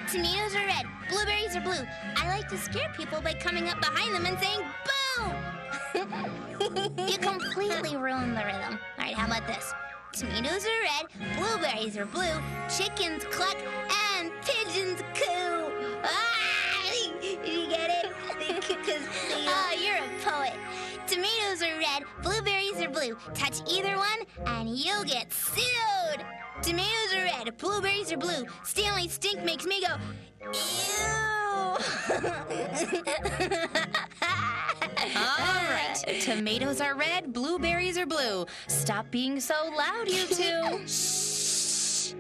Tomatoes are red, blueberries are blue. I like to scare people by coming up behind them and saying, boom! You completely ruined the rhythm. All right, how about this? Tomatoes are red, blueberries are blue, chickens cluck, and pigeons coo. Ah! You get it? You're a poet. Tomatoes are red, blueberries are blue. Touch either one, and you'll get sued. Tomatoes are red, blueberries are blue. Stealing stink makes me go, ew. All right. Tomatoes are red, blueberries are blue. Stop being so loud, you two. Shh.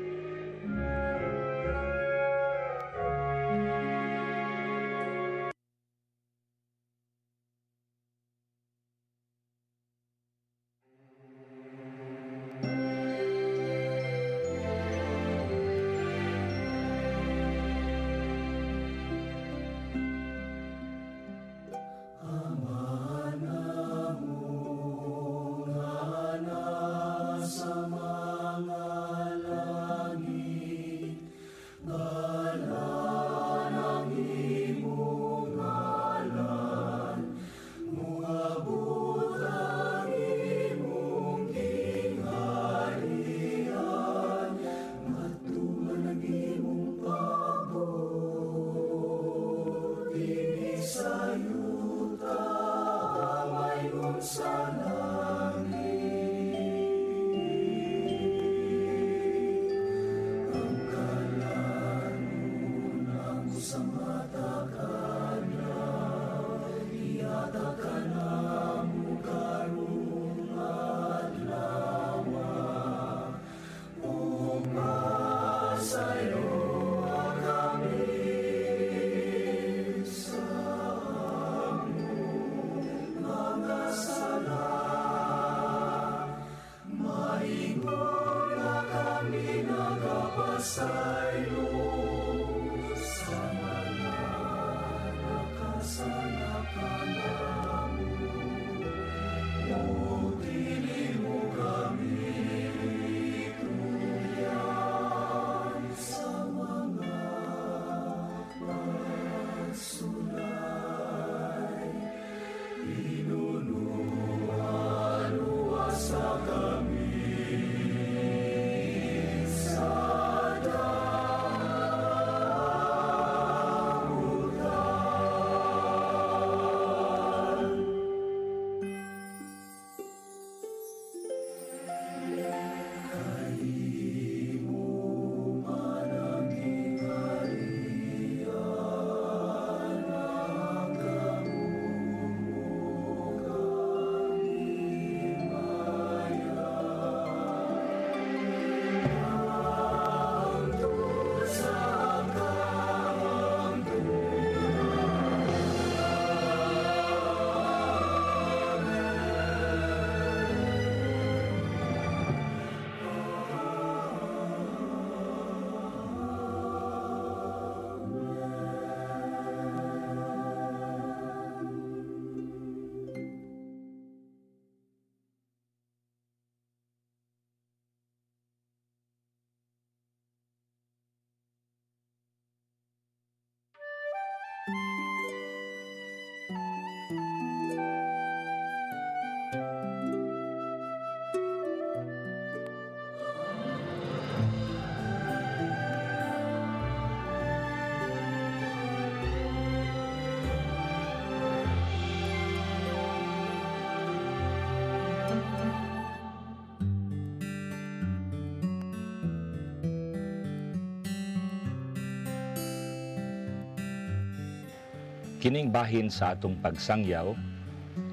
Kining bahin sa atong pagsangyaw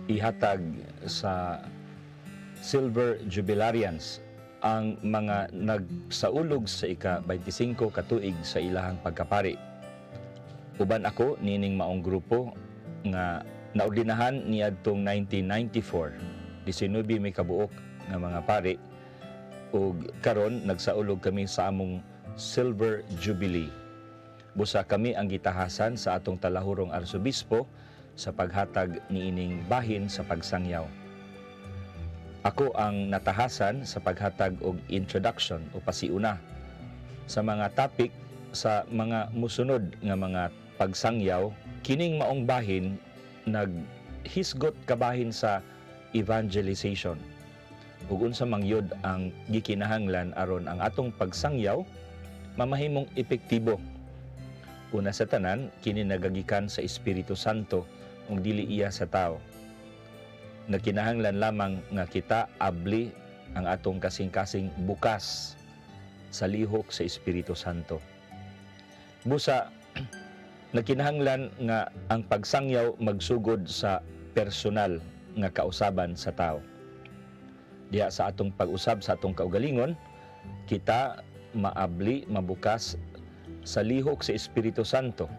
ihatag sa Silver Jubilarians, ang mga nagsaulog sa ika-25 katuig sa ilahang pagkapari. Uban ako nining maong grupo nga naordinahan niadtong 1994, 19 may kabuok nga mga pari, ug karon nagsaulog kami sa among Silver Jubilee. Busa kami ang gitahasan sa atong talahurong arsobispo sa paghatag niining bahin sa pagsangyaw. Ako ang natahasan sa paghatag og introduction o pasiuna sa mga topic sa mga musunod nga mga pagsangyaw, kining maong bahin naghisgot kabahin sa evangelization. Ug unsa man gyud ang gikinahanglan aron ang atong pagsangyaw mamahimong epektibo. Una sa tanan, kini nagagikan sa Espiritu Santo ug dili iya sa tao. Nagkinahanglan lamang nga kita abli ang atong kasing-kasing bukas sa lihok sa Espiritu Santo. Busa, nagkinahanglan nga ang pagsangyaw magsugod sa personal nga kausaban sa tao. Diha sa atong pag-usab sa atong kaugalingon, kita maabli, mabukas sa lihok sa Espiritu Santo.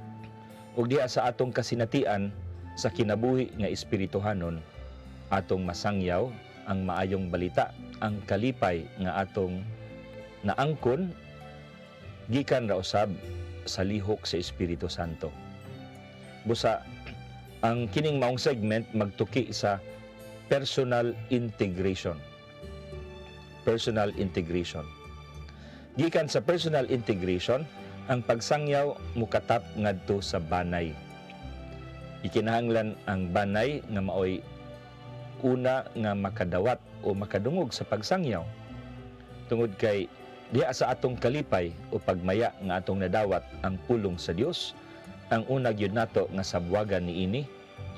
Ug diha sa atong kasinatian sa kinabuhi nga espirituhanon, atong masangyaw ang maayong balita, ang kalipay nga atong naangkon gikan ra usab sa lihok sa Espiritu Santo. Busa, ang kining maong segment magtuki sa personal integration. Personal integration. Gikan sa personal integration, ang pagsangyaw mukatap ngadto sa banay. Ikinahanglan ang banay nga maoy una nga makadawat o makadungog sa pagsangyaw. Tungod kay diha sa atong kalipay o pagmaya nga atong nadawat ang pulong sa Dios, ang una gyud nato nga sabwagan niini,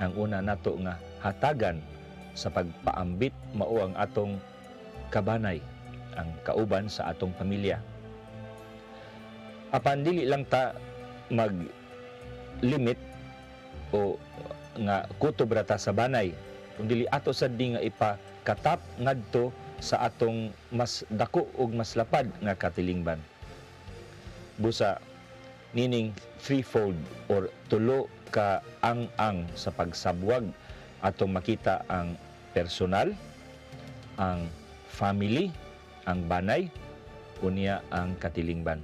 ang una nato nga hatagan sa pagpaambit mao ang atong kabanay, ang kauban sa atong pamilya. Apan dili lang ta mag-limit o nga kutob ra ta sa banay, kundi ato sad di nga ipakatap ngadto sa atong mas dako ug mas lapad nga katilingban. Busa, nining threefold or tulo ka ang sa pagsabwag atong makita ang personal, ang family, ang banay, unya ang katilingban.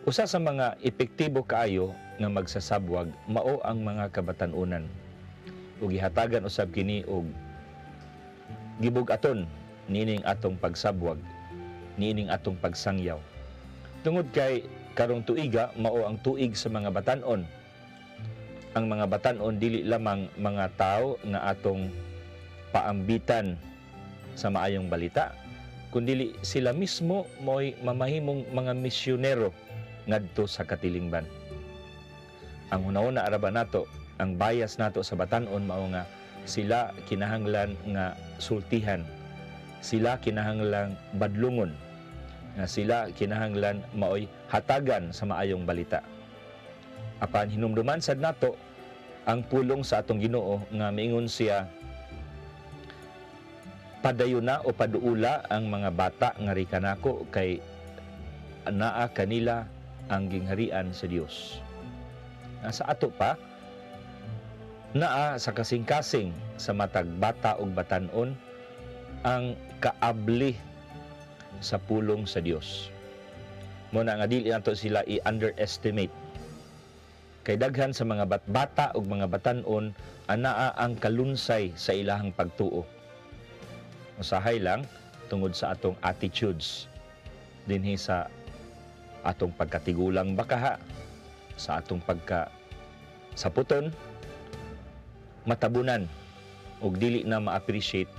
Usa sa mga epektibo kaayo nga magsasabwag mao ang mga kabatan-unan. Ug gihatagan usab kini og gibug-aton nining atong pagsabwag, nining atong pagsangyaw. Tungod kay karong tuiga mao ang tuig sa mga batan-on. Ang mga batan-on dili lamang mga tao nga atong paambitan sa maayong balita, kundi sila mismo mo'y mamahimong mga misyonero ngadto sa katilingban. Ang hunahuna araba nato, ang bias nato sa batan-on mao nga sila kinahanglan nga sultihan, sila kinahanglang badlungon, nga sila kinahanglan maoy hatagan sa maayong balita. Apan hinumduman sad nato ang pulong sa atong Ginoo nga miingon siya padayuna o paduula ang mga bata nga rikanako kay naa kanila ang gingharian sa Dios. Sa ato pa, naa sa kasing-kasing sa matag bata ug batan-on ang kaabli sa pulong sa Dios. Muna nga dili nato sila i-underestimate. Kay daghan sa mga bata ug mga batan-on anaa ang kalunsay sa ilahang pagtuo. Usahay lang tungod sa atong attitudes dinhi sa atong pagkatigulang bakaha, sa atong saputon, matabunan ug dili na ma-appreciate.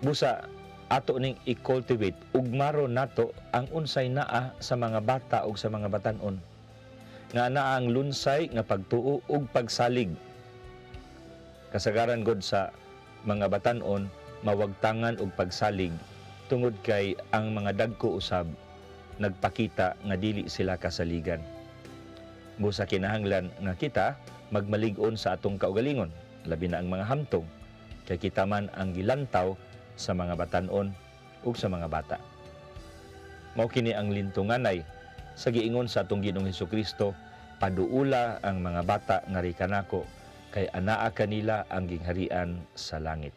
Busa ato ning i-cultivate ugmaro nato ang unsay naa sa mga bata ug sa mga batan-on, nga naa ang lunsay nga pagtuo ug pagsalig. Kasagaran gud sa mga batan-on mawagtangan og pagsalig tungod kay ang mga dagko usab nagpakita nga dili sila kasaligan. Busa kinahanglan nga kita magmalig-on sa atong kaugalingon, labi na ang mga hamtong, kay kita man ang gilantaw sa mga batan-on ug sa mga bata. Mao kini ang lintunganay sa giingon sa atong Ginoong Hesukristo, paduula ang mga bata nga rikanako kay anaa kanila ang gingharian sa langit.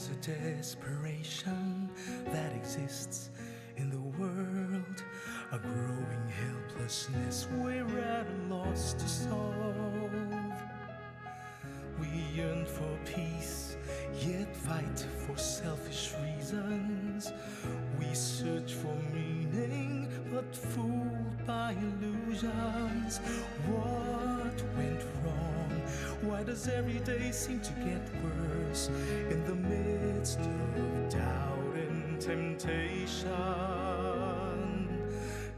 There's a desperation that exists in the world, a growing helplessness we're at a loss to solve. We yearn for peace, yet fight for selfish reasons. We search for meaning, but fooled by illusions. What went wrong? Why does every day seem to get worse in the midst of doubt and temptation?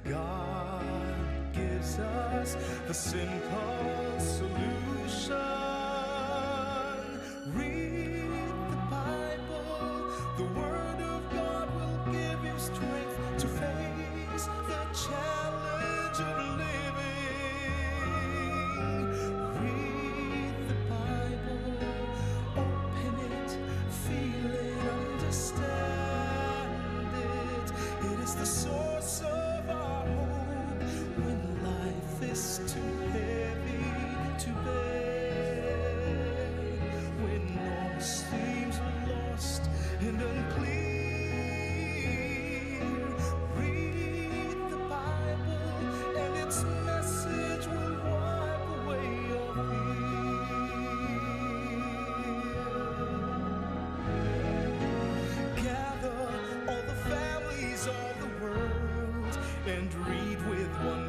God gives us the simple solution. Read the Bible, the Word of God will give you strength to face the challenge of living. Read the Bible, open it, feel it, understand it. It is the source of our hope when life is too heavy to bear, when all seems lost and unclear. Read the Bible, and its message will wipe away your fear. Gather all the families of the world and read with one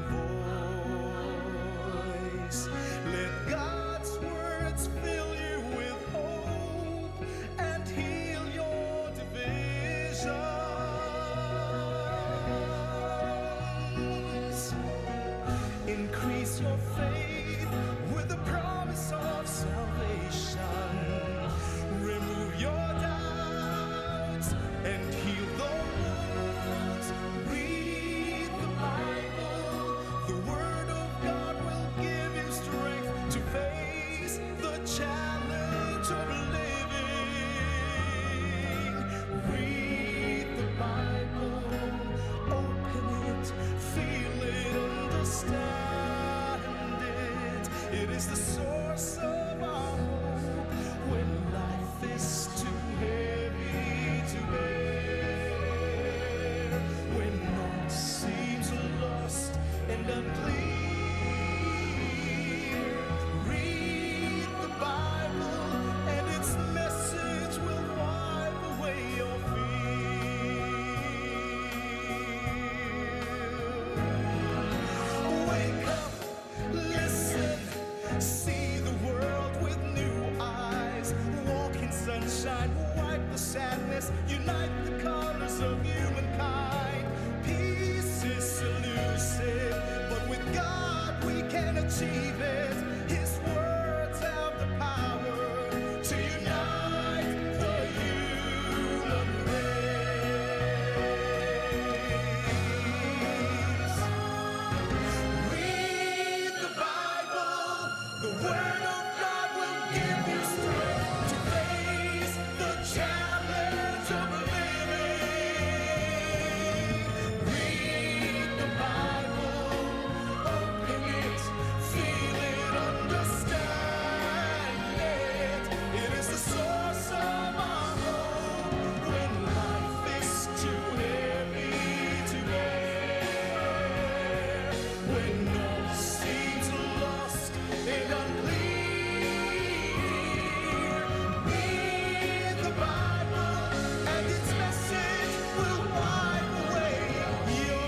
voice. Let God's words fill you with hope and heal your divisions. Increase your faith with the promise of salvation. Remove your doubts and heal the wounds. Read the Bible, the Word of God will give you strength to face the challenge of living. Read the Bible, open it, feel it, understand it. It is the source of our hope when life is too heavy to bear, when all seems lost and unclear. Read the Bible, and its message will wipe away your fear. Wake up, listen, see the world with new eyes. Walk in sunshine, wipe the sadness, unite the colors of humankind. Peace is elusive, but with God we can achieve it. His words have the power to unite the human race. Read the Bible, the Word of God will give you strength to face the challenge of living. Read the Bible, open it, feel it, understand it. It is the source of our hope when life is too heavy to bear, when all seems lost and unclear. Read the Bible, and its message will wipe away your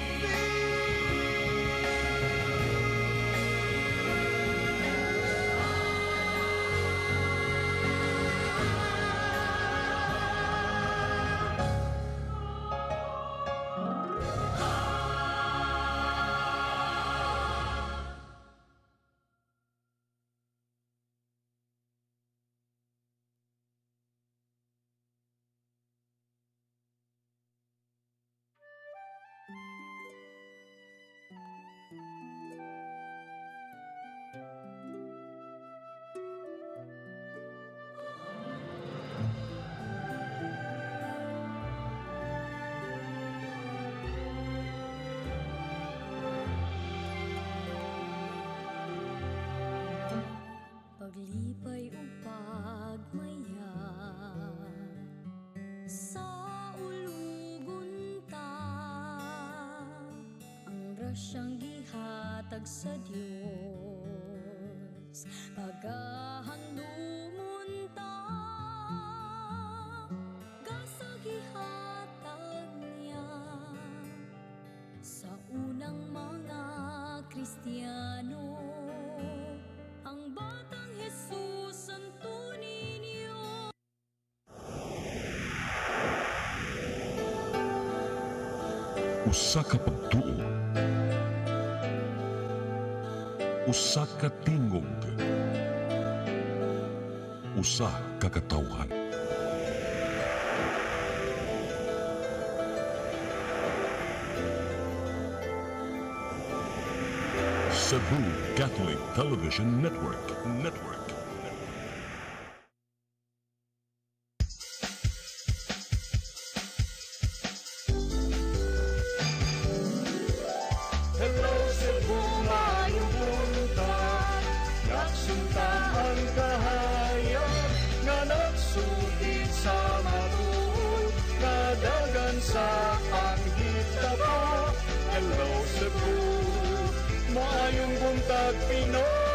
Paglipay ug pagmaya siyang gihatag sa Dios. Pagahandumunta gasa gihatag niya sa unang mga Kristiyano. Ang batang Jesus ang tunay niyo. Usa ka pagtuo, usa ka tingog, usa ka katawhan. Cebu Catholic Television Network. Hello, Cebu, maayong buntag. Nagsunta ang kahayag nga nagsulid sa matuod, nadagan sa panghitabo. Hello, Cebu, maayong buntag, Pinoy.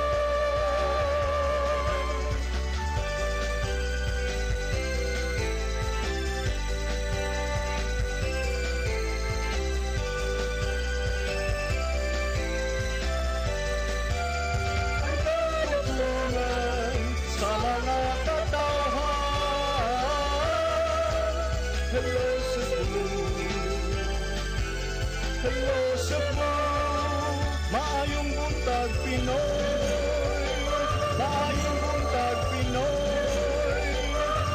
Ang katulungan sa mga katawhan. Hello, Cebu. Hello, Cebu. Maayong buntag, Pinoy. Maayong buntag, Pinoy.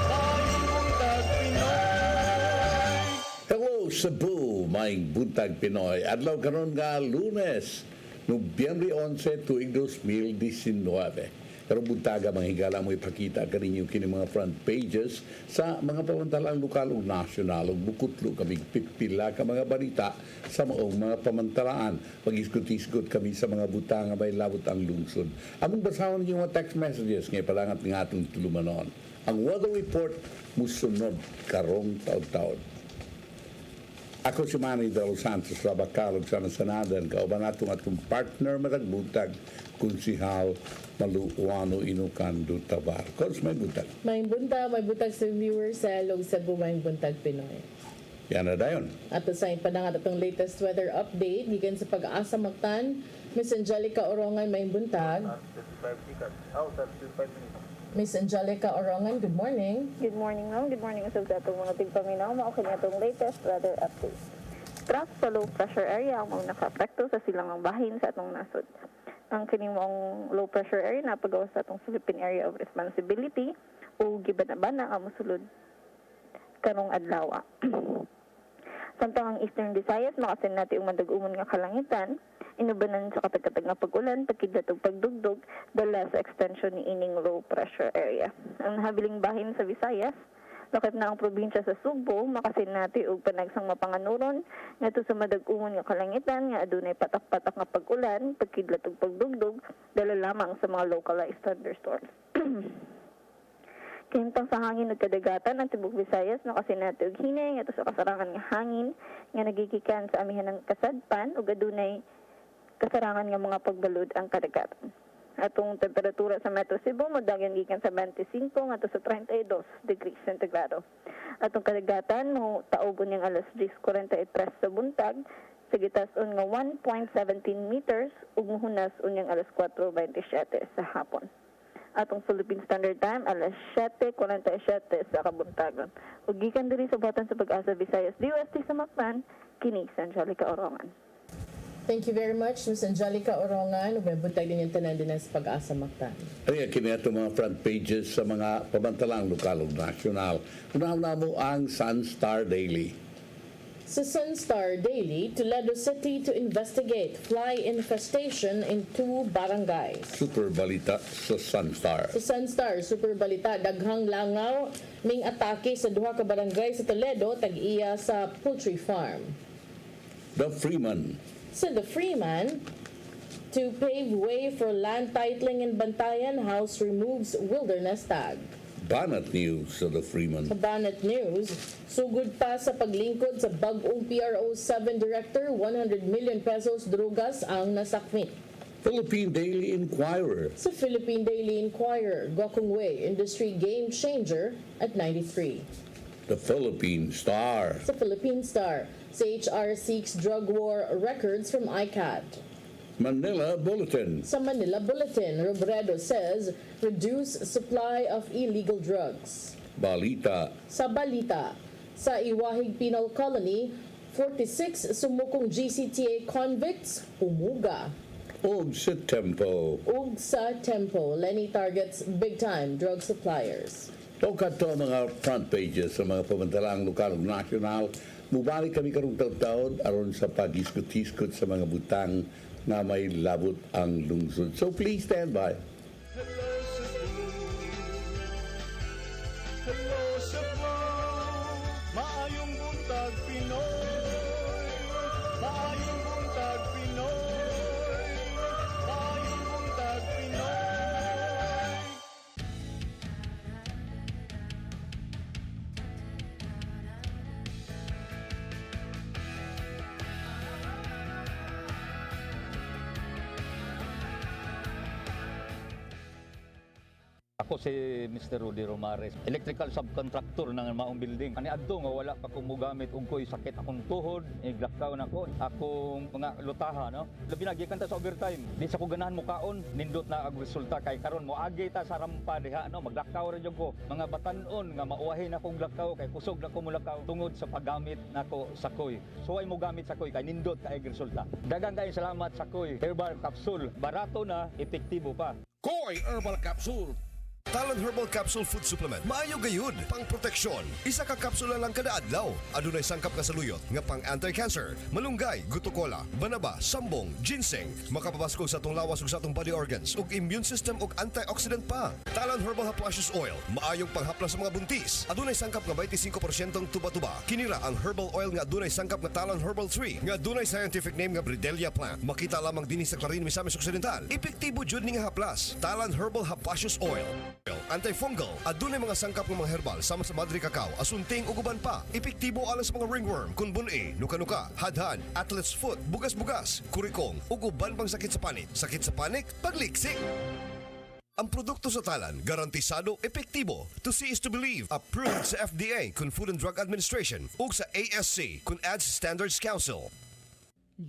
Maayong buntag, Pinoy. Hello Cebu, maing buntag Pinoy. Adlaw karon nga Lunes, Nobyembre 11 tuig 2019. Pero buntaga mga higala mo ipakita kaninyo kini mga front pages sa mga pamantalang lokal ug nasyonal ug bukutlo kami pipila ka mga balita sa maong mga pamantalaan. Pag-isgot-isgot kami sa mga butang nga may labot ang lungsod. Among basahon ninyo mga text messages ngay palangat nga atong tulumanon. Ang weather report musunod karong taud-taud. Ako si Manny de los Santos, Rabakalog sa Nasanadan, kauban atong partner matagbutag, Kunsihal Maluwano Inukan Tabar. Kons may butag. May buntag sa viewers sa Log Cebu, may buntag Pinoy. Yan na dayon. At sa ipanangat atong latest weather update, gikan sa Pag-asa Mactan, Miss Angelica Orongan, may buntag. Miss Angelica Orongan, good morning. Good morning, ma'am. Good morning, usab sa atong mga tigpaminaw. Mao kini atong latest weather update. Trough sa low pressure area ang mga naka-apekto sa silangang bahin sa atong nasod. Ang kini mong low pressure area napagawas sa atong Philippine Area of Responsibility o gibana-bana ang mosulod karong adlaw. Samtang ang Eastern Visayas makasin natin ang madag-umon nga kalangitan, inubanan sa katag-katag nga pag-ulan, pagkidlat ug pagdugdog dala sa extension ni ining low pressure area. Ang nahabiling bahin sa Visayas, lakip na ang probinsya sa Cebu, makasin natin og panagsang mapanganuron ngadto sa madag-umon nga kalangitan nga adunay patak-patak nga pag-ulan, pagkidlat ug pagdugdog dala lamang sa mga localized thunderstorms. Kahimtang sa hangin ug kadagatan ang tibok Visayas nakasinati og hinay ngadto sa kasarangan nga hangin nga nagigikan sa amihan ng kasadpan ug adunay kasarangan nga mga pagbalud ang kadagatan. Atong temperatura sa Metro Cebu modagan gikan sa 25 ngadto sa 32 degrees centigrado. Atong kadagatan mo taobon yang alas 10:43 sa buntag sa gitas-on nga 1.17 meters ug mohunas unyang alas 4:27 sa hapon. Atong Philippine Standard Time alas 7:47 sa kabuntagon. Ug gikan diri sa batan sa Pag-asa Visayas DOST sa Mactan, kini si Angelica Orongan. Thank you very much, Miss Angelica Orongan. Ug may buntag din yung tanan din sa Pag-asa Mactan. Ano yan, kini ato mga front pages sa mga pamantalang lokal ug nasyonal. Unahan mo ang Sunstar Daily. Sa Sunstar Daily, Toledo City to investigate fly infestation in 2 barangays. Super balita sa Sunstar. Sa Sunstar, super balita, daghang langaw ning atake sa duha ka barangay sa Toledo, tag-iya sa poultry farm. The Freeman. Sa The Freeman, to pave way for land titling in Bantayan, House removes wilderness tag. banat news sa The Freeman. Sa Banat News, sugod pa sa paglingkod sa bag-ong PRO7 Director, 100 million pesos drugas ang nasakmit. Philippine Daily Inquirer. Sa Philippine Daily Inquirer, Gokong Wei, industry game changer at 93. The Philippine Star. Sa Philippine Star, CHR seeks drug war records from ICAT. Manila Bulletin. Sa Manila Bulletin, Robredo says, reduce supply of illegal drugs. Balita. Sa Balita, sa Iwahig Penal Colony, 46 sumukong GCTA convicts humuga. Og sa Tempo. Ug sa Tempo, Lenny targets big-time drug suppliers. Tokat to mga front pages sa mga pamantalang lokal ug nasyonal. Mubalik kami karong taon aron sa pag-iskot-iskot sa mga butang na may labot ang lungsod. So please stand by. Hello Cebu, maayong buntag Pinoy, maayong buntag Pinoy, maayong buntag Pinoy. Ako si Mr. Rudy Romares, electrical subcontractor ng maong building. Ani adto nga wala pa kong mugamit ungkoy sakit akong tuhod, iglakaw na ko. Akong mga lutaha, no? Labi na gikan ta sa overtime. Di sa ko ganahan mo kaon, nindot na ang resulta kay karon mo agi ta sa rampa diha, no? Maglakaw ra jud ko. Mga batan-on nga mauwahi na kong lakaw kay kusog na ko mulakaw tungod sa paggamit nako sa koy. So ay mo gamit sa koy kay nindot kay resulta. Daghang kay salamat sa koy. Herbal capsule, barato na, epektibo pa. Koy Herbal Capsule. Talon Herbal Capsule Food Supplement. Maayo gayud, pang proteksyon. Isa ka kapsula lang kada adlaw. Adunay sangkap nga saluyot nga pang anti-cancer, malunggay, gutukola, banaba, sambong, ginseng, makapabaskog sa atong lawas ug sa atong body organs ug immune system ug antioxidant pa. Talon Herbal Haplashes Oil, maayong panghaplas sa mga buntis. Adunay sangkap nga 25% tuba-tuba. Kinira ang herbal oil nga adunay sangkap nga Talon Herbal 3 nga adunay scientific name nga Bridelia plant. Makita lamang dinhi sa Clarin, Misamis Occidental. Epektibo jud ni nga haplas. Talon Herbal Haplashes Oil. Antifungal, adunay mga sangkap ng mga herbal sama sa madri kakao, asunting ug uban pa. Epektibo alang sa mga ringworm, kunbun-e, nuka-nuka, hadhan, athlete's foot, bugas-bugas, kurikong ug uban pang sakit sa panik. Sakit sa panik, pagliksik. Ang produkto sa Talan, garantisado, epektibo. To see is to believe. Approved sa FDA kun Food and Drug Administration ug sa ASC kun ADS Standards Council.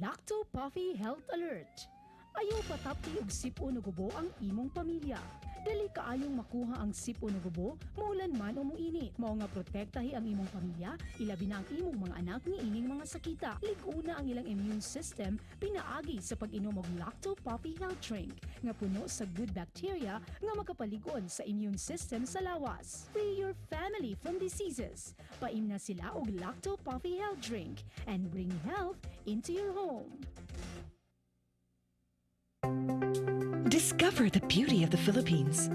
Lacto Puffy Health Alert. Ayaw patapti og sipo no gubo ang imong pamilya. Dali kaayong makuha ang sipo no gubo, maulan man o muinit. Mao nga protektahi ang imong pamilya, ilabi na ang imong mga anak ni ining mga sakita. Lig-una ang ilang immune system pinaagi sa pag-inom og Lacto Puffy Health Drink nga puno sa good bacteria nga makapaligon sa immune system sa lawas. Free your family from diseases. Paim na sila og Lacto Puffy Health Drink and bring health into your home. Discover the beauty of the Philippines.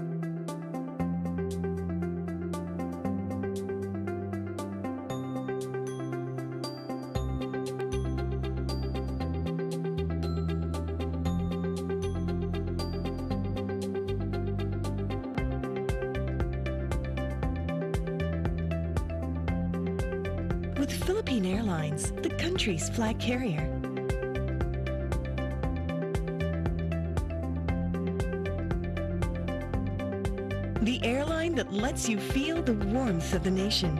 With Philippine Airlines, the country's flag carrier. The airline that lets you feel the warmth of the nation.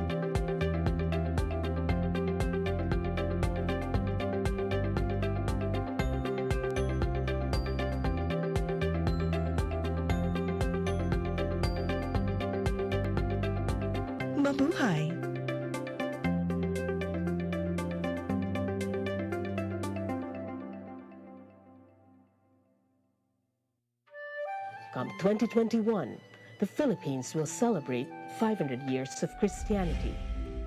Mabuhay! Come 2021, the Philippines will celebrate 500 years of Christianity.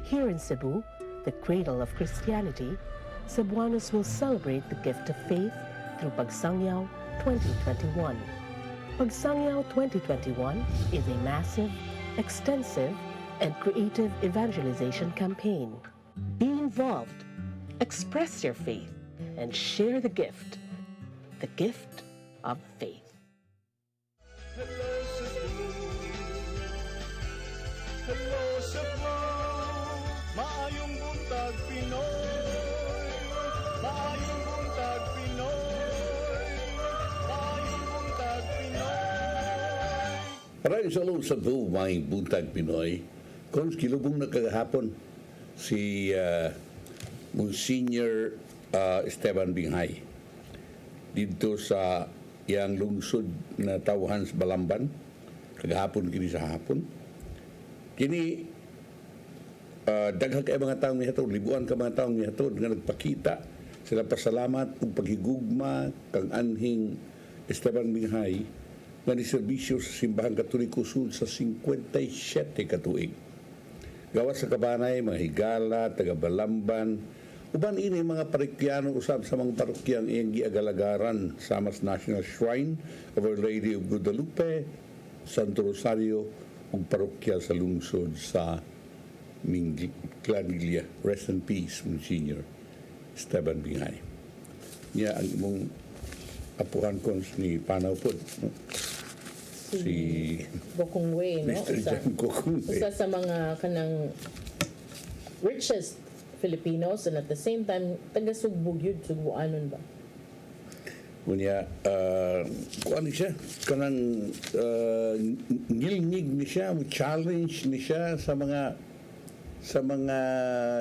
Here in Cebu, the cradle of Christianity, Cebuanos will celebrate the gift of faith through Pagsangyaw 2021. Pagsangyaw 2021 is a massive, extensive, and creative evangelization campaign. Be involved, express your faith, and share the gift of faith. Hello Cebu, maayong buntag Pinoy, maayong buntag Pinoy, maayong buntag Pinoy. Maraming salamat sa buong mga buntag Pinoy. Kung kilubong na kagahapon, si Monsignor Esteban Binghay dito sa iyang lungsod na tawhan sa Balamban, kagahapon kini sa hapon. Kini daghang kay mga taong mihatod, libuan ka mga taong mihatod nga nagpakita sila pasalamat ug paghigugma kang anhing Esteban Binghay nga ni serbisyo sa simbahang Katoliko sud sa 57 ka tuig. Gawas sa Kabanay, mga higala, taga Balamban, uban ini mga parokyano usab sa mga parokyang iyang giagalagaran sa Mas National Shrine of Our Lady of Guadalupe, Santo Rosario, ug parokya sa lungsod sa Claniglia. Rest in peace, Monsignor Esteban Binghay. Niya ang imong apuhan ko ni Panaw po, no? Si Gokong Wei, no? Mr. John Gokong Wei. Isa sa mga kanang richest Filipinos and at the same time taga-sugbog yun, sugbuanon ba? Kunya, kuan siya, kanang ngilngig ni siya, challenge ni siya sa mga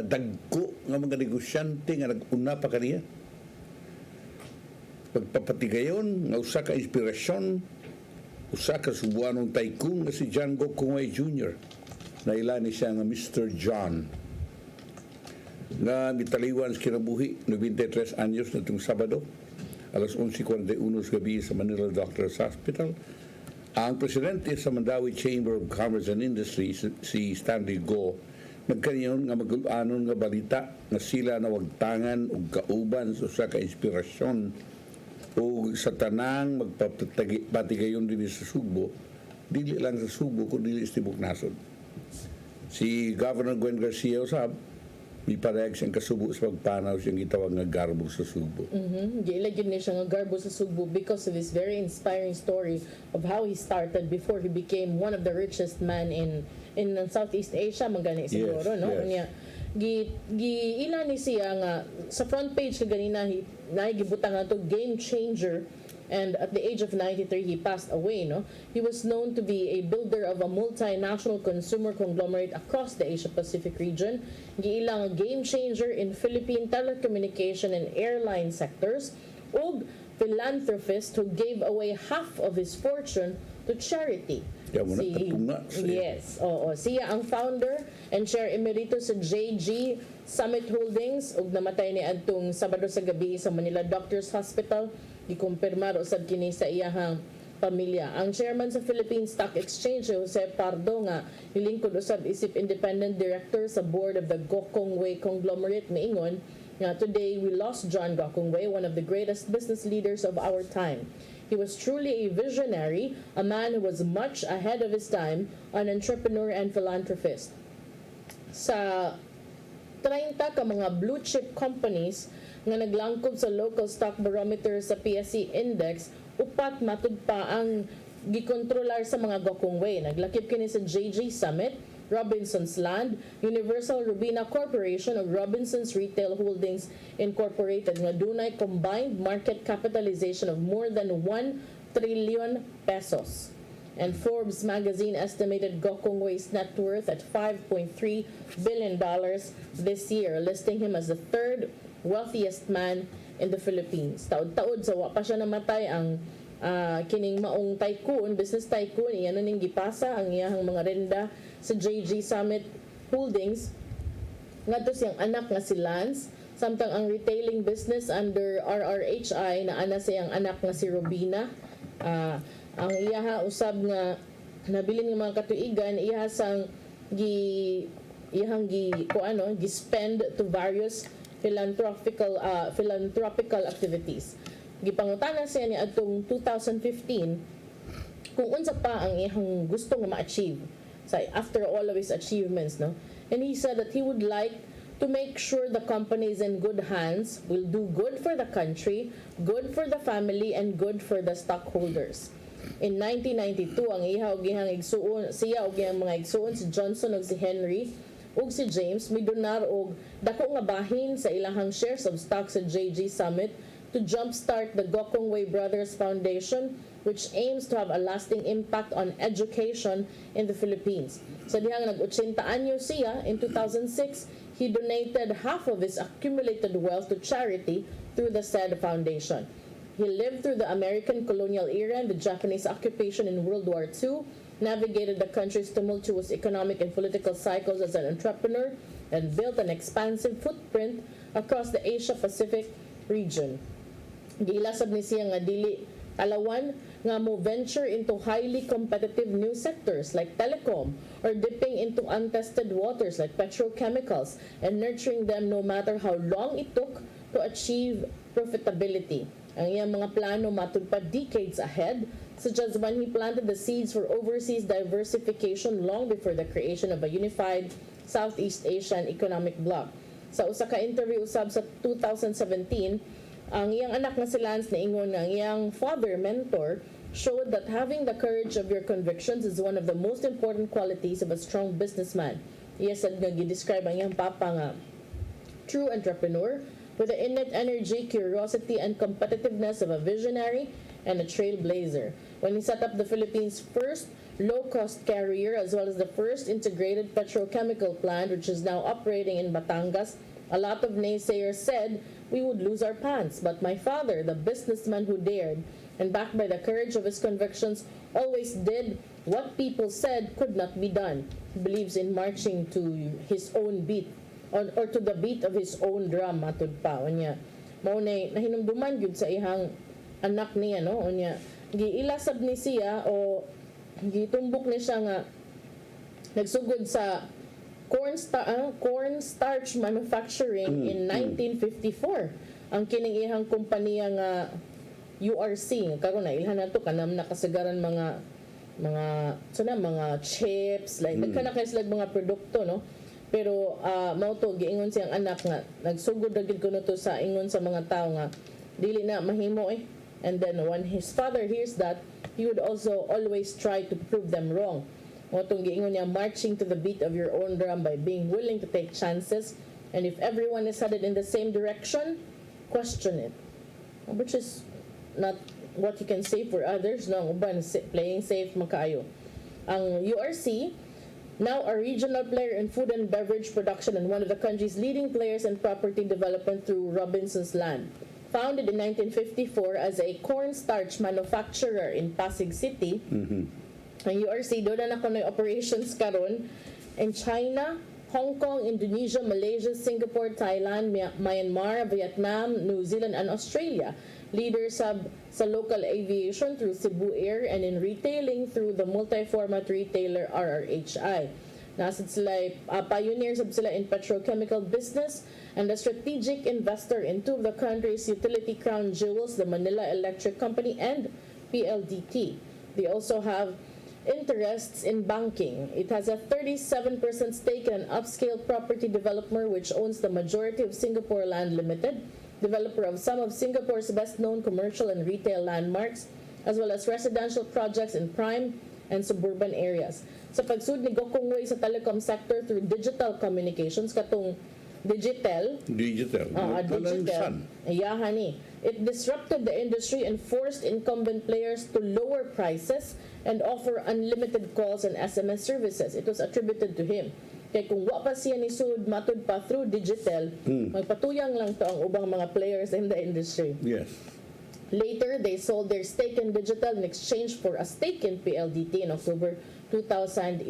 dagko nga mga negosyante nga nag-una pa kaniya. Pagpapatigayon, nga usa ka inspirasyon, usa ka subuanong tycoon nga si John Gokong Wei Jr. Nailani siya nga Mr. John nga mitaliwan sa kinabuhi 93 anyos na itong Sabado alas 11:41 sa gabi sa Manila Doctors Hospital. Ang presidente sa Mandawi Chamber of Commerce and Industry si Stanley Go nagkanyon nga magulanon nga balita nga sila nawagtangan og kauban sa usa ka inspirasyon o sa tanang magpapatigayon din sa Subo, dili lang sa Subo kundi sa Tibok Nasod. Si Governor Gwen Garcia usab may parehag siyang kasubo sa pagpanaw siyang gitawag nga garbo sa Subo. Giilagyan niya siya nga garbo sa Subo because of his very inspiring story of how he started before he became one of the richest man in Southeast Asia, magani siguro, no? Unya giila ni siya nga sa front page ka ganina naigibutang nga to game changer, and at the age of 93 he passed away, no? He was known to be a builder of a multinational consumer conglomerate across the Asia Pacific region. Giila nga game changer in Philippine telecommunication and airline sectors, ug philanthropist who gave away half of his fortune to charity. Siya ang founder and chair emeritus sa JG Summit Holdings ug namatay ni adtong Sabado sa gabi sa Manila Doctors Hospital. Gikumpirmar usab kini sa iyahang pamilya. Ang chairman sa Philippine Stock Exchange, Jose Pardo, nga nilingkod usab isip independent director sa board of the Gokong Wei conglomerate, miingon nga today we lost John Gokong Wei, one of the greatest business leaders of our time. He was truly a visionary, a man who was much ahead of his time, an entrepreneur and philanthropist. Sa 30 ka mga blue chip companies nga naglangkob sa local stock barometer sa PSE Index, upat matud pa ang gikontrolar sa mga Gokong Wei. Naglakip kini sa JG Summit, Robinson's Land, Universal Robina Corporation ug Robinson's Retail Holdings Incorporated nga dunay combined market capitalization of more than 1 trillion pesos. And Forbes magazine estimated Gokong Wei's net worth at $5.3 billion this year, listing him as the third wealthiest man in the Philippines. Taod-taod sa wa pa siya namatay ang kining maong tycoon, business tycoon, iyan na ning gipasa ang iyahang mga renda sa JG Summit Holdings. Ngadto siyang anak nga si Lance, samtang ang retailing business under RRHI na ana siyang anak nga si Robina. Ang iyaha usab nga nabilin ng mga katuigan, iyaha sang gi-spend to various philanthropical activities. Gipangutana siya ni adtong 2015 kung unsa pa ang iyang gusto nga ma-achieve after all of his achievements, no? And he said that he would like to make sure the company is in good hands, will do good for the country, good for the family, and good for the stockholders. In 1992, ang iha og iyang igsuon, siya og iyang mga igsuon si Johnson ug si Henry ug si James midonar og dako nga bahin sa ilahang shares of stock sa JG Summit to jumpstart the Gokongwei Brothers Foundation, which aims to have a lasting impact on education in the Philippines. Sa dihang nag-80 anyo siya, in 2006, he donated half of his accumulated wealth to charity through the said foundation. He lived through the American colonial era and the Japanese occupation in World War II, navigated the country's tumultuous economic and political cycles as an entrepreneur, and built an expansive footprint across the Asia-Pacific region. Giilasab ni siya nga dili talawan nga mo venture into highly competitive new sectors like telecom or dipping into untested waters like petrochemicals and nurturing them no matter how long it took to achieve profitability. Ang iyang mga plano matud pa decades ahead, such as when he planted the seeds for overseas diversification long before the creation of a unified Southeast Asian economic bloc. Sa usa ka interview usab sa 2017, ang iyang anak na si Lance naingon nga ang iyang father mentor showed that having the courage of your convictions is one of the most important qualities of a strong businessman. Iya sad nga gi-describe ang iyang papa nga true entrepreneur with the innate energy, curiosity, and competitiveness of a visionary and a trailblazer. When he set up the Philippines' first low-cost carrier as well as the first integrated petrochemical plant, which is now operating in Batangas, a lot of naysayers said we would lose our pants. But my father, the businessman who dared, and backed by the courage of his convictions, always did what people said could not be done. He believes in marching to his own beat, or to the beat of his own drum, matud pa. Unya, maunay, nahinumduman yun sa ihang anak niya, no? Unya, giilasab ni siya, o gitumbok ni siya nga, nagsugod sa corn starch manufacturing in 1954. Ang kining ihang kompanya nga URC karon na ilhan nato kanam nakasagaran mga chips like nagkana kay sila mga produkto, no, pero mao to giingon siyang anak nga nagsugod ra gid kuno to sa ingon sa mga tao nga dili na mahimo and then when his father hears that, he would also always try to prove them wrong. Motong giingon niya, marching to the beat of your own drum by being willing to take chances, and if everyone is headed in the same direction, question it. Which is not what you can say for others, no? Ang uban, playing safe makaayo. Ang URC, now a regional player in food and beverage production and one of the country's leading players in property development through Robinson's Land. Founded in 1954 as a cornstarch manufacturer in Pasig City, ang URC doon na nakunoy operations karon in China, Hong Kong, Indonesia, Malaysia, Singapore, Thailand, Myanmar, Vietnam, New Zealand, and Australia. Leaders sa local aviation through Cebu Air and in retailing through the multi-format retailer RRHI. Nasad sila, pioneers sila in petrochemical business and a strategic investor in two of the country's utility crown jewels, the Manila Electric Company and PLDT. They also have interests in banking. It has a 37% stake in an upscale property developer which owns the majority of Singapore Land Limited, developer of some of Singapore's best-known commercial and retail landmarks, as well as residential projects in prime and suburban areas. Sa pagsud ni Gokongwei sa telecom sector through digital communications, katong Digital. Iyahan ni. It disrupted the industry and forced incumbent players to lower prices and offer unlimited calls and SMS services. It was attributed to him. Kaya kung wa pa siya ni Sud matud pa through digital, magpatuyang lang to ang ubang mga players in the industry. Yes. Later, they sold their stake in digital in exchange for a stake in PLDT in October 2011.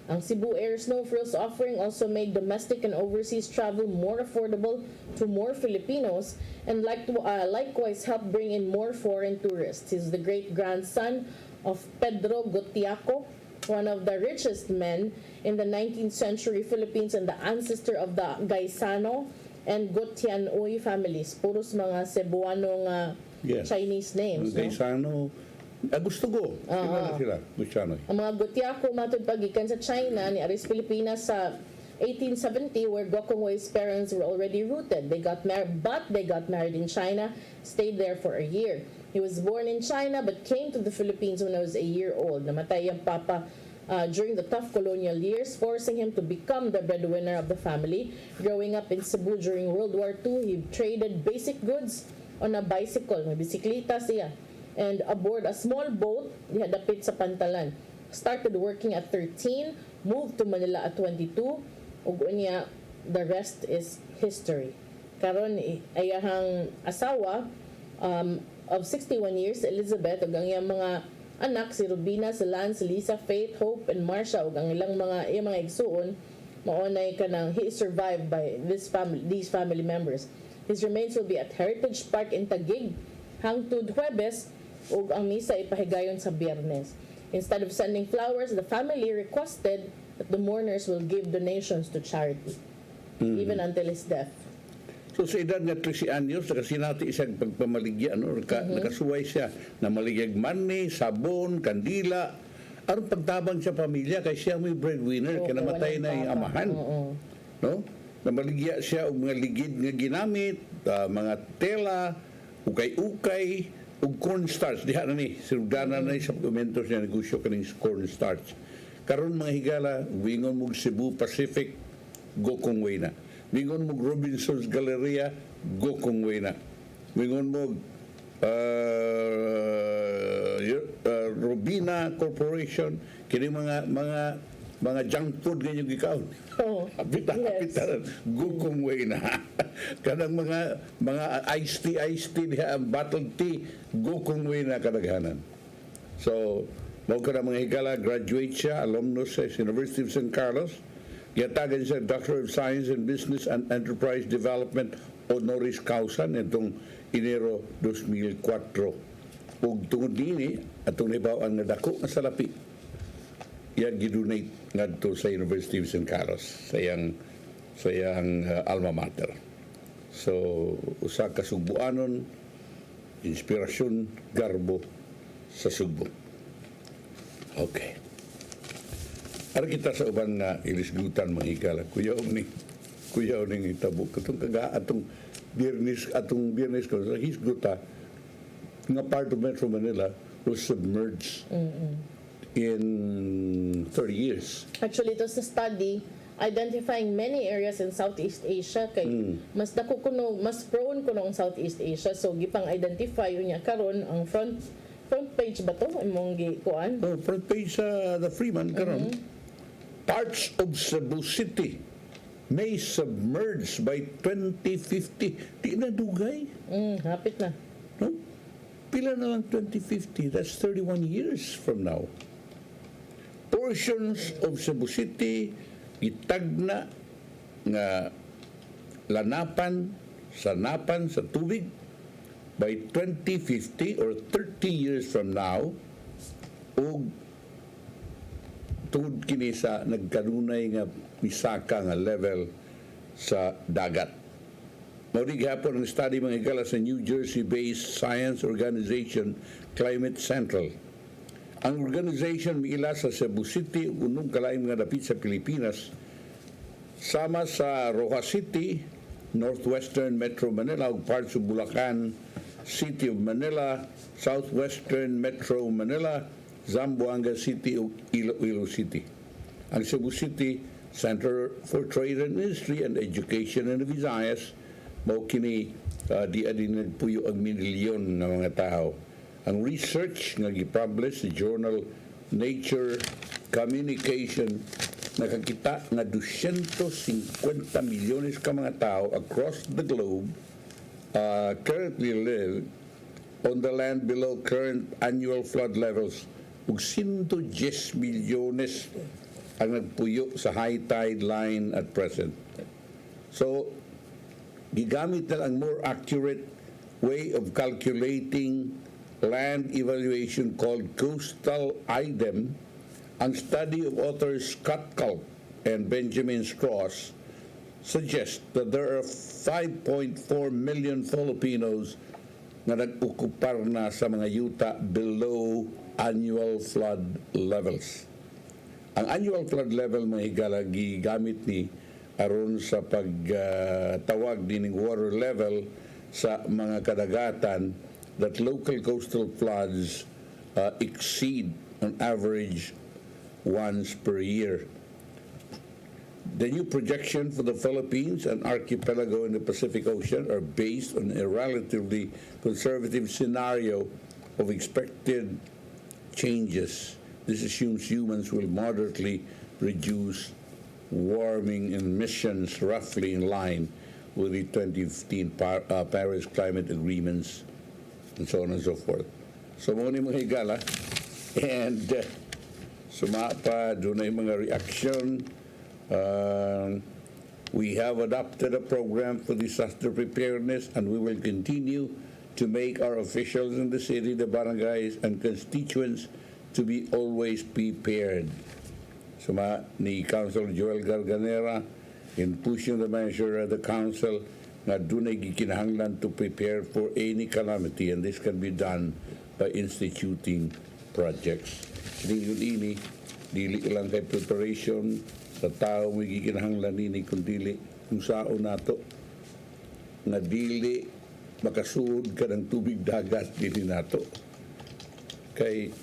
Ang Cebu Air Snow Frills offering also made domestic and overseas travel more affordable to more Filipinos and likewise helped bring in more foreign tourists. He's the great-grandson of Pedro Gotiaco, one of the richest men in the 19th century Philippines and the ancestor of the Gaisano and Gotianoy families. Puros mga Cebuano Chinese names. Gaisano, gusto ko. Sila sila. Ang mga Gotiaco matud pagikan sa China ni Aris Pilipinas sa 1870 where Gokongwei's parents were already rooted. They got married in China, stayed there for a year. He was born in China but came to the Philippines when he was a year old. Namatay ang papa during the tough colonial years, forcing him to become the breadwinner of the family. Growing up in Cebu during World War II, he traded basic goods on a bicycle. May bisikleta siya. And aboard a small boat, dihadapit sa Pantalan. Started working at 13, moved to Manila at 22, ug unya, the rest is history. Karon ayahang asawa of 61 years, Elizabeth, ug ang iyang mga anak, si Rubina, si Lance, Lisa, Faith, Hope, and Marcia, ug ang ilang mga igsuon, maunay ka nang he is survived by these family members. His remains will be at Heritage Park in Taguig hangtod Huwebes, ug ang misa ipahigayon sa Biyernes. Instead of sending flowers, the family requested that the mourners will give donations to charity, even until his death. So sa edad nga 13 anyos, nakasinati isang pagpamaligya, nakasuway siya na maligyag money, sabon, kandila, aron pagtabang sa pamilya kay siya may breadwinner, kaya namatay na yung amahan. No? Namaligya siya og mga ligid nga ginamit, mga tela, ukay-ukay, ug cornstarch. Diha na ni, sirugdanan na sa pagkumentos niya negosyo kaning cornstarch. Karon mga higala, wingon mo Cebu Pacific, go kong way na. Wingon mo Robinson's Galleria, go kong way na. Wingon mo Robina Corporation, kini mga junk food ganyan gikaon. Hapit gukong way na. Kanang mga iced tea diha, bottled tea, gukong way na kadaghanan. So, mao ka na mga higala, graduate siya, alumnus sa University of San Carlos. Giyatagan siya Doctor of Science in Business and Enterprise Development honoris causa nitong Enero 2004. Ug tungod niini atong nibawaan nga dako nga salapi, yan gidonate ngadto sa University of San Carlos sa iyang alma mater. So usa ka Sugbuanon, inspirasyon garbo sa Sugbo. Okay. Ara kita sa uban nga ilisgutan mga higala, kuyaw ning itabo katong atong Biyernes ko sa hisguta nga part of Metro Manila was submerged in 30 years. Actually, it was a study identifying many areas in Southeast Asia kay mas prone kuno ang Southeast Asia, so gipang identify unya karon ang front page ba to imong gikuan? Front page sa the Freeman karon. Parts of Cebu City may submerge by 2050. Di na dugay. Hapit na. No? Pila na lang 2050. That's 31 years from now. Portions of Cebu City itagna nga lanapan sa tubig by 2050 or 30 years from now, ug tungod kini sa nagkanunay nga misaka nga level sa dagat. Mauri gihapon ang study mga higala sa New Jersey-based science organization Climate Central. Ang organization miila sa Cebu City, unong kalaim nga dapit sa Pilipinas, sama sa Rojas City, Northwestern Metro Manila, ug parts of Bulacan, City of Manila, Southwestern Metro Manila, Zamboanga City ug Iloilo City. Ang Cebu City Center for Trade and Industry and Education in the Visayas mao kini di adin nagpuyo ang milyon ng mga tao. Ang research nga gipublish sa journal Nature Communication nakakita nga 250 milyones ka mga tao across the globe currently live on the land below current annual flood levels, ug 110 milyones ang nagpuyo sa high tide line at present. So, gigamit na ang more accurate way of calculating land evaluation called coastal IDEM. Ang study of authors Scott Culp and Benjamin Strauss suggests that there are 5.4 million Filipinos na nag-ukupar na sa mga yuta below annual flood levels. Ang annual flood level mga higala gigamit ni aron sa pagtawag dining water level sa mga kadagatan that local coastal floods exceed on average once per year. The new projection for the Philippines and archipelago in the Pacific Ocean are based on a relatively conservative scenario of expected changes. This assumes humans will moderately reduce warming emissions roughly in line with the 2015 Paris climate agreements and so on and so forth. So muna yung mga higala and sumapa, doon ay mga reaction. We have adopted a program for disaster preparedness and we will continue to make our officials in the city, the barangays, and constituents to be always prepared. Suma ni Council Joel Garganera in pushing the measure of the Council na dunay gikinahanglan to prepare for any calamity, and this can be done by instituting projects. Ini dili lang kay preparation sa tao may gikinahanglan nini kundi kung saon nato nga dili makasuod ka ng tubig dagat dili nato kay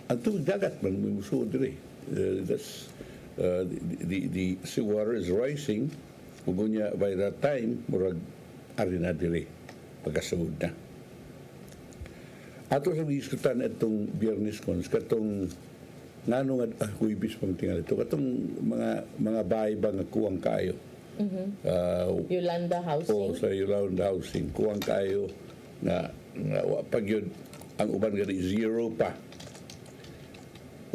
ang tubig dagat man may musuod diri. That's the seawater is rising ugunya by that time murag ari na diri pagkasuod na. Ato sa diskutan itong Biyernes Cons katong ngano nga huibis pang tingal ito katong mga bahay ba nga kuwang kayo. Yolanda Housing. Sa Yolanda Housing kuwang kayo na pag yun ang uban nga zero pa.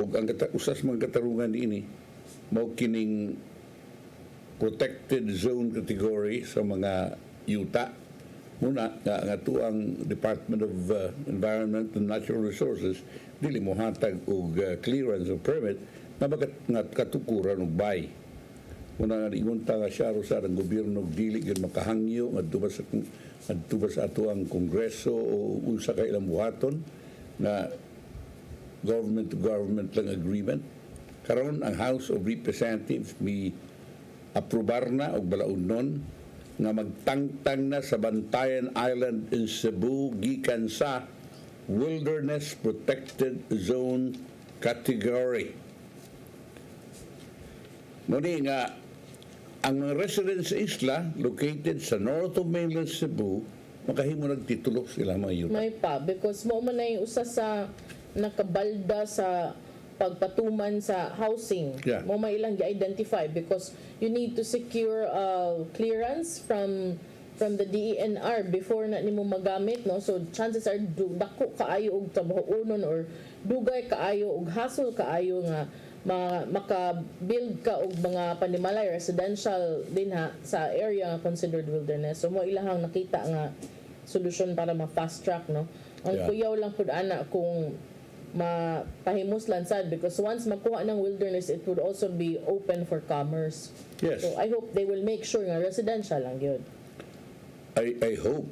Ug ang usas mga katarungan ini mao kining protected zone category sa mga yuta muna nga tuang Department of Environment and Natural Resources dili mo hatag og clearance of permit nga katukuran og bay. Muna nga ingon ta nga siya sa ang gobyerno dili gyud makahangyo ngadto ba sa ato ang Kongreso o unsa ka ilang buhaton na government to government lang agreement. Karon ang House of Representatives mi aprobar na og balaod nun nga magtangtang na sa Bantayan Island in Cebu gikan sa Wilderness Protected Zone category. Muni nga ang mga residents sa isla located sa north of mainland Cebu makahimo nagtitulo sila mga yuta. May pa because mo man na yung usa sa nakabalda sa pagpatuman sa housing. Yeah. Mo may ilang i-identify because you need to secure clearance from the DENR before na nimo magamit, no? So chances are dako kaayo og trabahonon or dugay kaayo og hassle kaayo nga maka-build ka og mga panimalay residential din ha sa area nga considered wilderness. So mo ilahang nakita nga solusyon para ma-fast track, no? Ang kuyaw lang pud ana kung mapahimuslan sad because once makuha ng wilderness it would also be open for commerce. Yes. So I hope they will make sure nga residential lang yun. I hope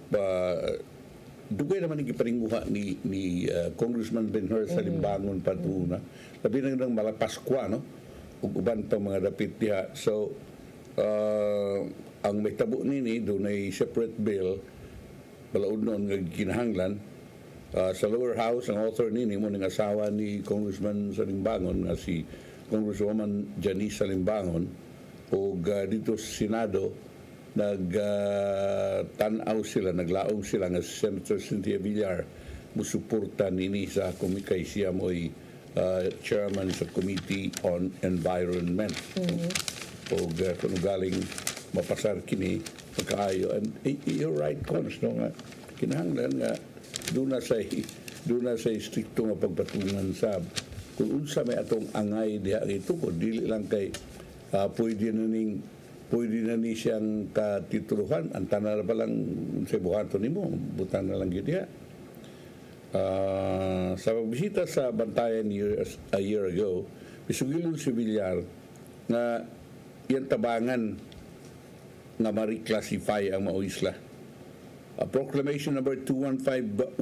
dugay naman igiparinguha ni Congressman Benhur sa Limbangon patuna. Labi na ng Malapaskwa, no? Ug uban pa mga dapit diha. So ang may tabo nini doon ay separate bill balaod noon nga kinahanglan. Sa lower house, ang author nini mo ng asawa ni Congressman sa Limbangon nga si Congresswoman Janice Salimbangon o dito sa Senado nagtanaw sila, naglaong sila nga si Senator Cynthia Villar musuporta nini sa kumikay siya mo'y chairman sa Committee on Environment. O kung galing mapasar kini pagkaayo. And you're right, Cons, no nga kinahanglan nga doon na sa stricto nga pagpatungan sa kung unsa may atong angay diha ito ko dili lang kay pwede na ni siyang katituluhan ang tanan pa lang sa buhaton nimo butan na lang gyud diha. Sa pagbisita sa Bantayan a year ago misugilon si Villar nga yan tabangan nga ma-reclassify ang mga isla. Proclamation number 2151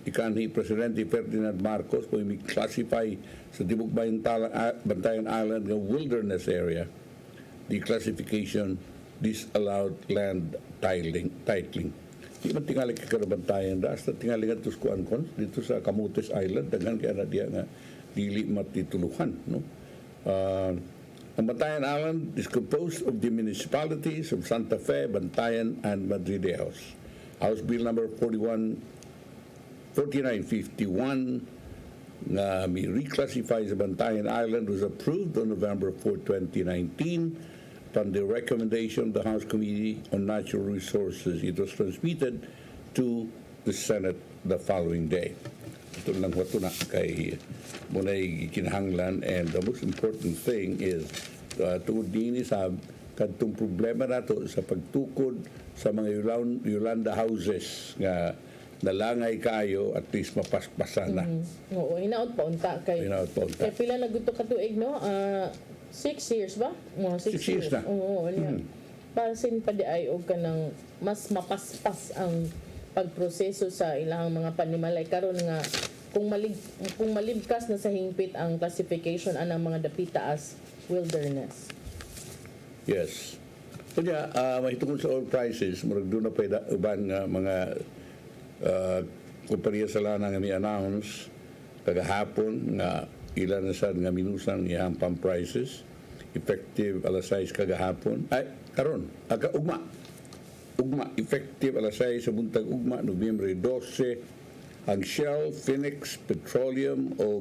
ikanhi Presidente Ferdinand Marcos po i-classify sa Tibok Bantayan Island nga wilderness area. The classification disallowed land titling. Di man tingali ka karabantayan da, hasta tingali nga tuskuan kon, dito sa Camotes Island, dagan kaya na diya nga dili matituluhan. No? Ang Bantayan Island is composed of the municipalities of Santa Fe, Bantayan, and Madrileos. House Bill number 4951 na may reclassify sa Bantayan Island was approved on November 4, 2019 upon the recommendation of the House Committee on Natural Resources. It was transmitted to the Senate the following day. Ito lang wato na kay munay kinahanglan, and the most important thing is tuod din sa kadtong problema nato sa pagtukod sa mga Yolanda houses nga nalangay kayo, at least mapaspasan na. Oo, hinaot pa unta kay. Kay pila na gusto ka tuig, no? 6 years ba? 6 years na. Oo, Basin pa di ay og kanang mas mapaspas ang pagproseso sa ilang mga panimalay karon nga kung maligkas na sa hingpit ang classification anang mga dapita as wilderness. Yes. Kunya, mahitungkol sa oil prices, murag doon na pa uban nga mga kumpanya sa lana nga ni-announce kagahapon nga ilan na sad nga minusan iyang pump prices effective alas 6 kagahapon. Ay, karon, ugma effective alas 6 sa buntag ugma, Nobyembre 12, ang Shell, Phoenix, Petroleum o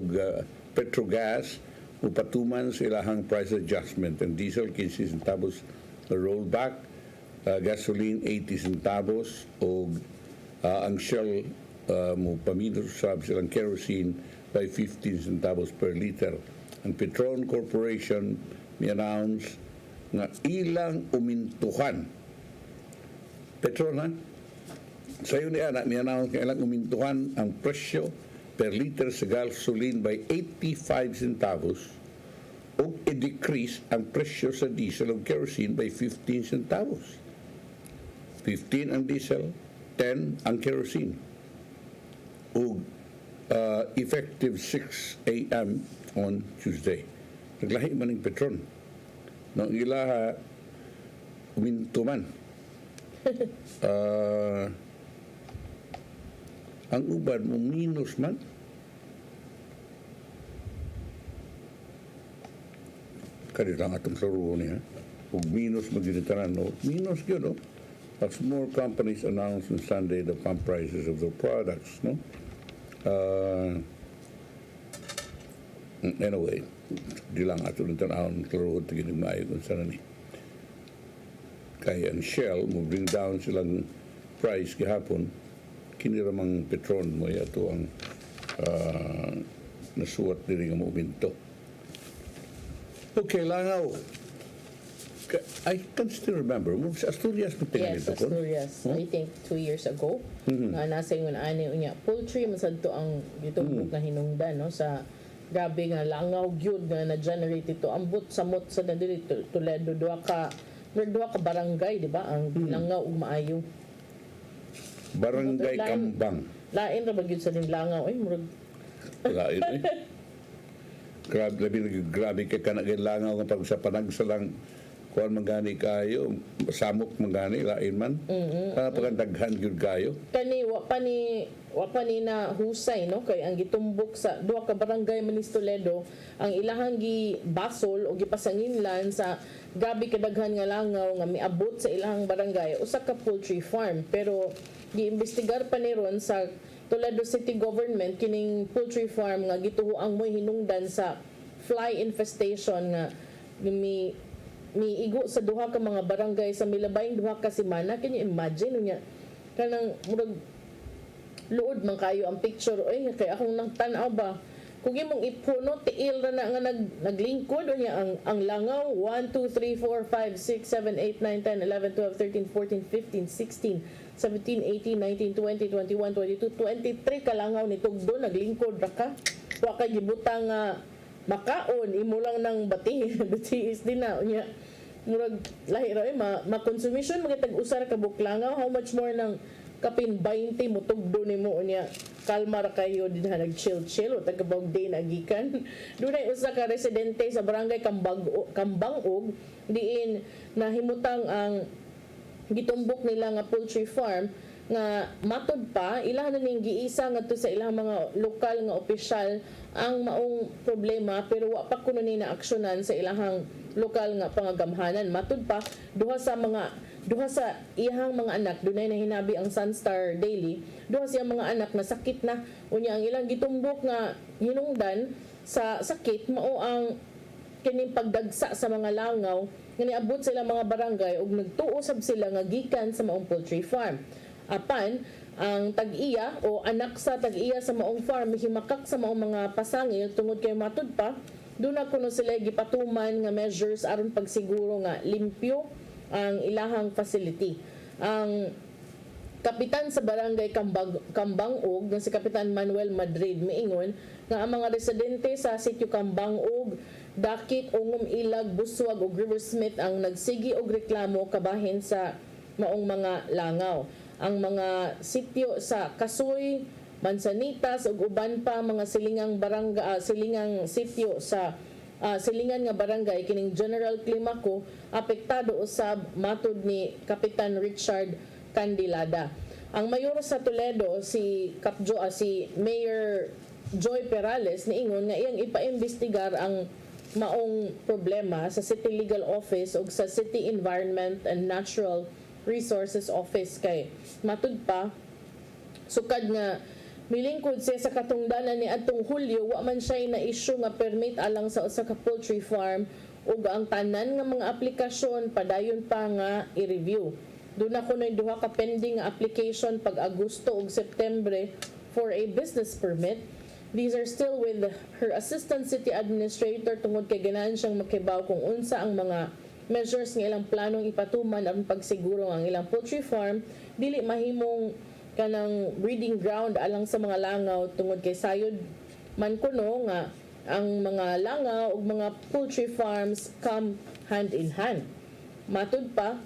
Petrogas upatuman sa ilahang price adjustment. And diesel 15 centavos na rollback, gasoline 80 centavos o ang Shell mo paminto sa silang kerosene by 15 centavos per liter. Ang Petron Corporation may announce nga ilang umintuhan. Petron, ha? Sayo ni Ana, may announce nga ilang umintuhan ang presyo per liter sa gasoline by 85 centavos o i-decrease ang presyo sa diesel o kerosene by 15 centavos. 15 ang diesel, 10 ang kerosene. O effective 6 a.m. on Tuesday. Naglahi man ng Petron. Nang ilaha, uminto man. Ang uban mo minus man. Kaya lang atong saruo niya. Ug minus magdinitaran, no? Minus yun, no? As more companies announced on Sunday the pump prices of their products, no? Anyway, di lang ato rin tanawang klarood tigin ng maayo kung saan ni. Kaya ang Shell mo bring down silang price gihapon, kiniramang Petron mo yato ang nasuwat diri nga mominto. Okay, langaw. I can still remember. Sa Asturias mo tingnan Yes, ito ko? Asturias. I think 2 years ago. Nasa yung ani unya poultry masadto ang gitumbok na hinungdan, no, sa grabe nga langaw gyud nga na-generate ito. Ambot samot sa dili Toledo, duha ka barangay, di ba? Ang langaw ug maayo. Barangay Kambang. Lain ra ba gyud sa ning langaw ay murag Lain eh. Grabe kay kanagay langaw nga pag sa panagsalang kuan mangani kayo, samok mangani lain man. Pagandaghan gyud kayo. Kani wa pa ni na husay, no, kay ang gitumbok sa duha ka barangay manis Toledo ang ilahang gibasol o gipasanginlan sa gabi kadaghan nga langaw nga miabot sa ilahang barangay usa ka poultry farm, pero giimbestigar pa ni ron sa Toledo City Government kining poultry farm nga gituhuang moy hinungdan sa fly infestation nga miigo sa duha ka mga barangay sa milabayng duha ka semana. Can you imagine unya kanang murag luod man kayo ang picture, oy kay akong nang tan-aw ba kung imong ipuno tiil ra na nga naglingkod unya ang langaw 1 2 3 4 5 6 7 8 9 10 11 12 13 14 15 16 17 18 19 20 21 22 23 ka langaw ni tugdo naglingkod ra ka wa kay gibutang makaon imo lang nang batiis din na unya murag lahi ra ma-consumption mga tag-usar ka buklangaw, how much more ng kapin 20 mo tugdo nimo unya kalma ra kayo din ha nag-chill o tagabawg day na gikan. Dunay usa ka residente sa barangay Kambangog diin nahimutang ang gitumbok nila nga poultry farm nga matod pa ilang na ning giisa ngadto sa ilang mga lokal nga opisyal ang maong problema pero wa pa kuno ni naaksyonan sa ilahang lokal nga pangagamhanan. Matod pa duha sa iyang mga anak dunay na hinabi ang Sunstar Daily, duha siya mga anak na sakit na unya ang ilang gitumbok nga hinungdan sa sakit mao ang kining pagdagsa sa mga langaw nga niabot sila mga barangay ug nagtuo sila nga gikan sa maong poultry farm. Apan ang tag-iya o anak sa tag-iya sa maong farm himakak sa maong mga pasangil tungod kay matud pa doon na kuno sila gipatuman nga measures aron pagsiguro nga limpyo ang ilahang facility. Ang kapitan sa barangay Kambangog nga si Kapitan Manuel Madrid miingon nga ang mga residente sa sitio Kambangog, Dakit, Ongom, Ilag, Buswag ug Riversmith ang nagsigi og reklamo kabahin sa maong mga langaw. Ang mga sitio sa Kasoy, Mansanitas ug uban pa mga silingang silingang sitio sa silingan nga barangay kining General Climaco apektado usab matud ni Kapitan Richard Candilada. Ang mayor sa Toledo si Mayor Joy Perales niingon nga iyang ipaimbestigar ang maong problema sa City Legal Office ug sa City Environment and Natural Resources Office kay matud pa sukad nga milingkod siya sa katungdanan ni atong Hulyo wa man siya na issue nga permit alang sa usa ka poultry farm ug ang tanan nga mga aplikasyon padayon pa nga i-review. Doon na kunoy duha ka pending nga application pag Agosto ug Septembre for a business permit. These are still with her assistant city administrator tungod kay ganahan siyang makibaw kung unsa ang mga measures nga ilang planong ipatuman aron pagsiguro ang ilang poultry farm dili mahimong kanang breeding ground alang sa mga langaw tungod kay sayod man kuno nga ang mga langaw ug mga poultry farms come hand in hand. Matud pa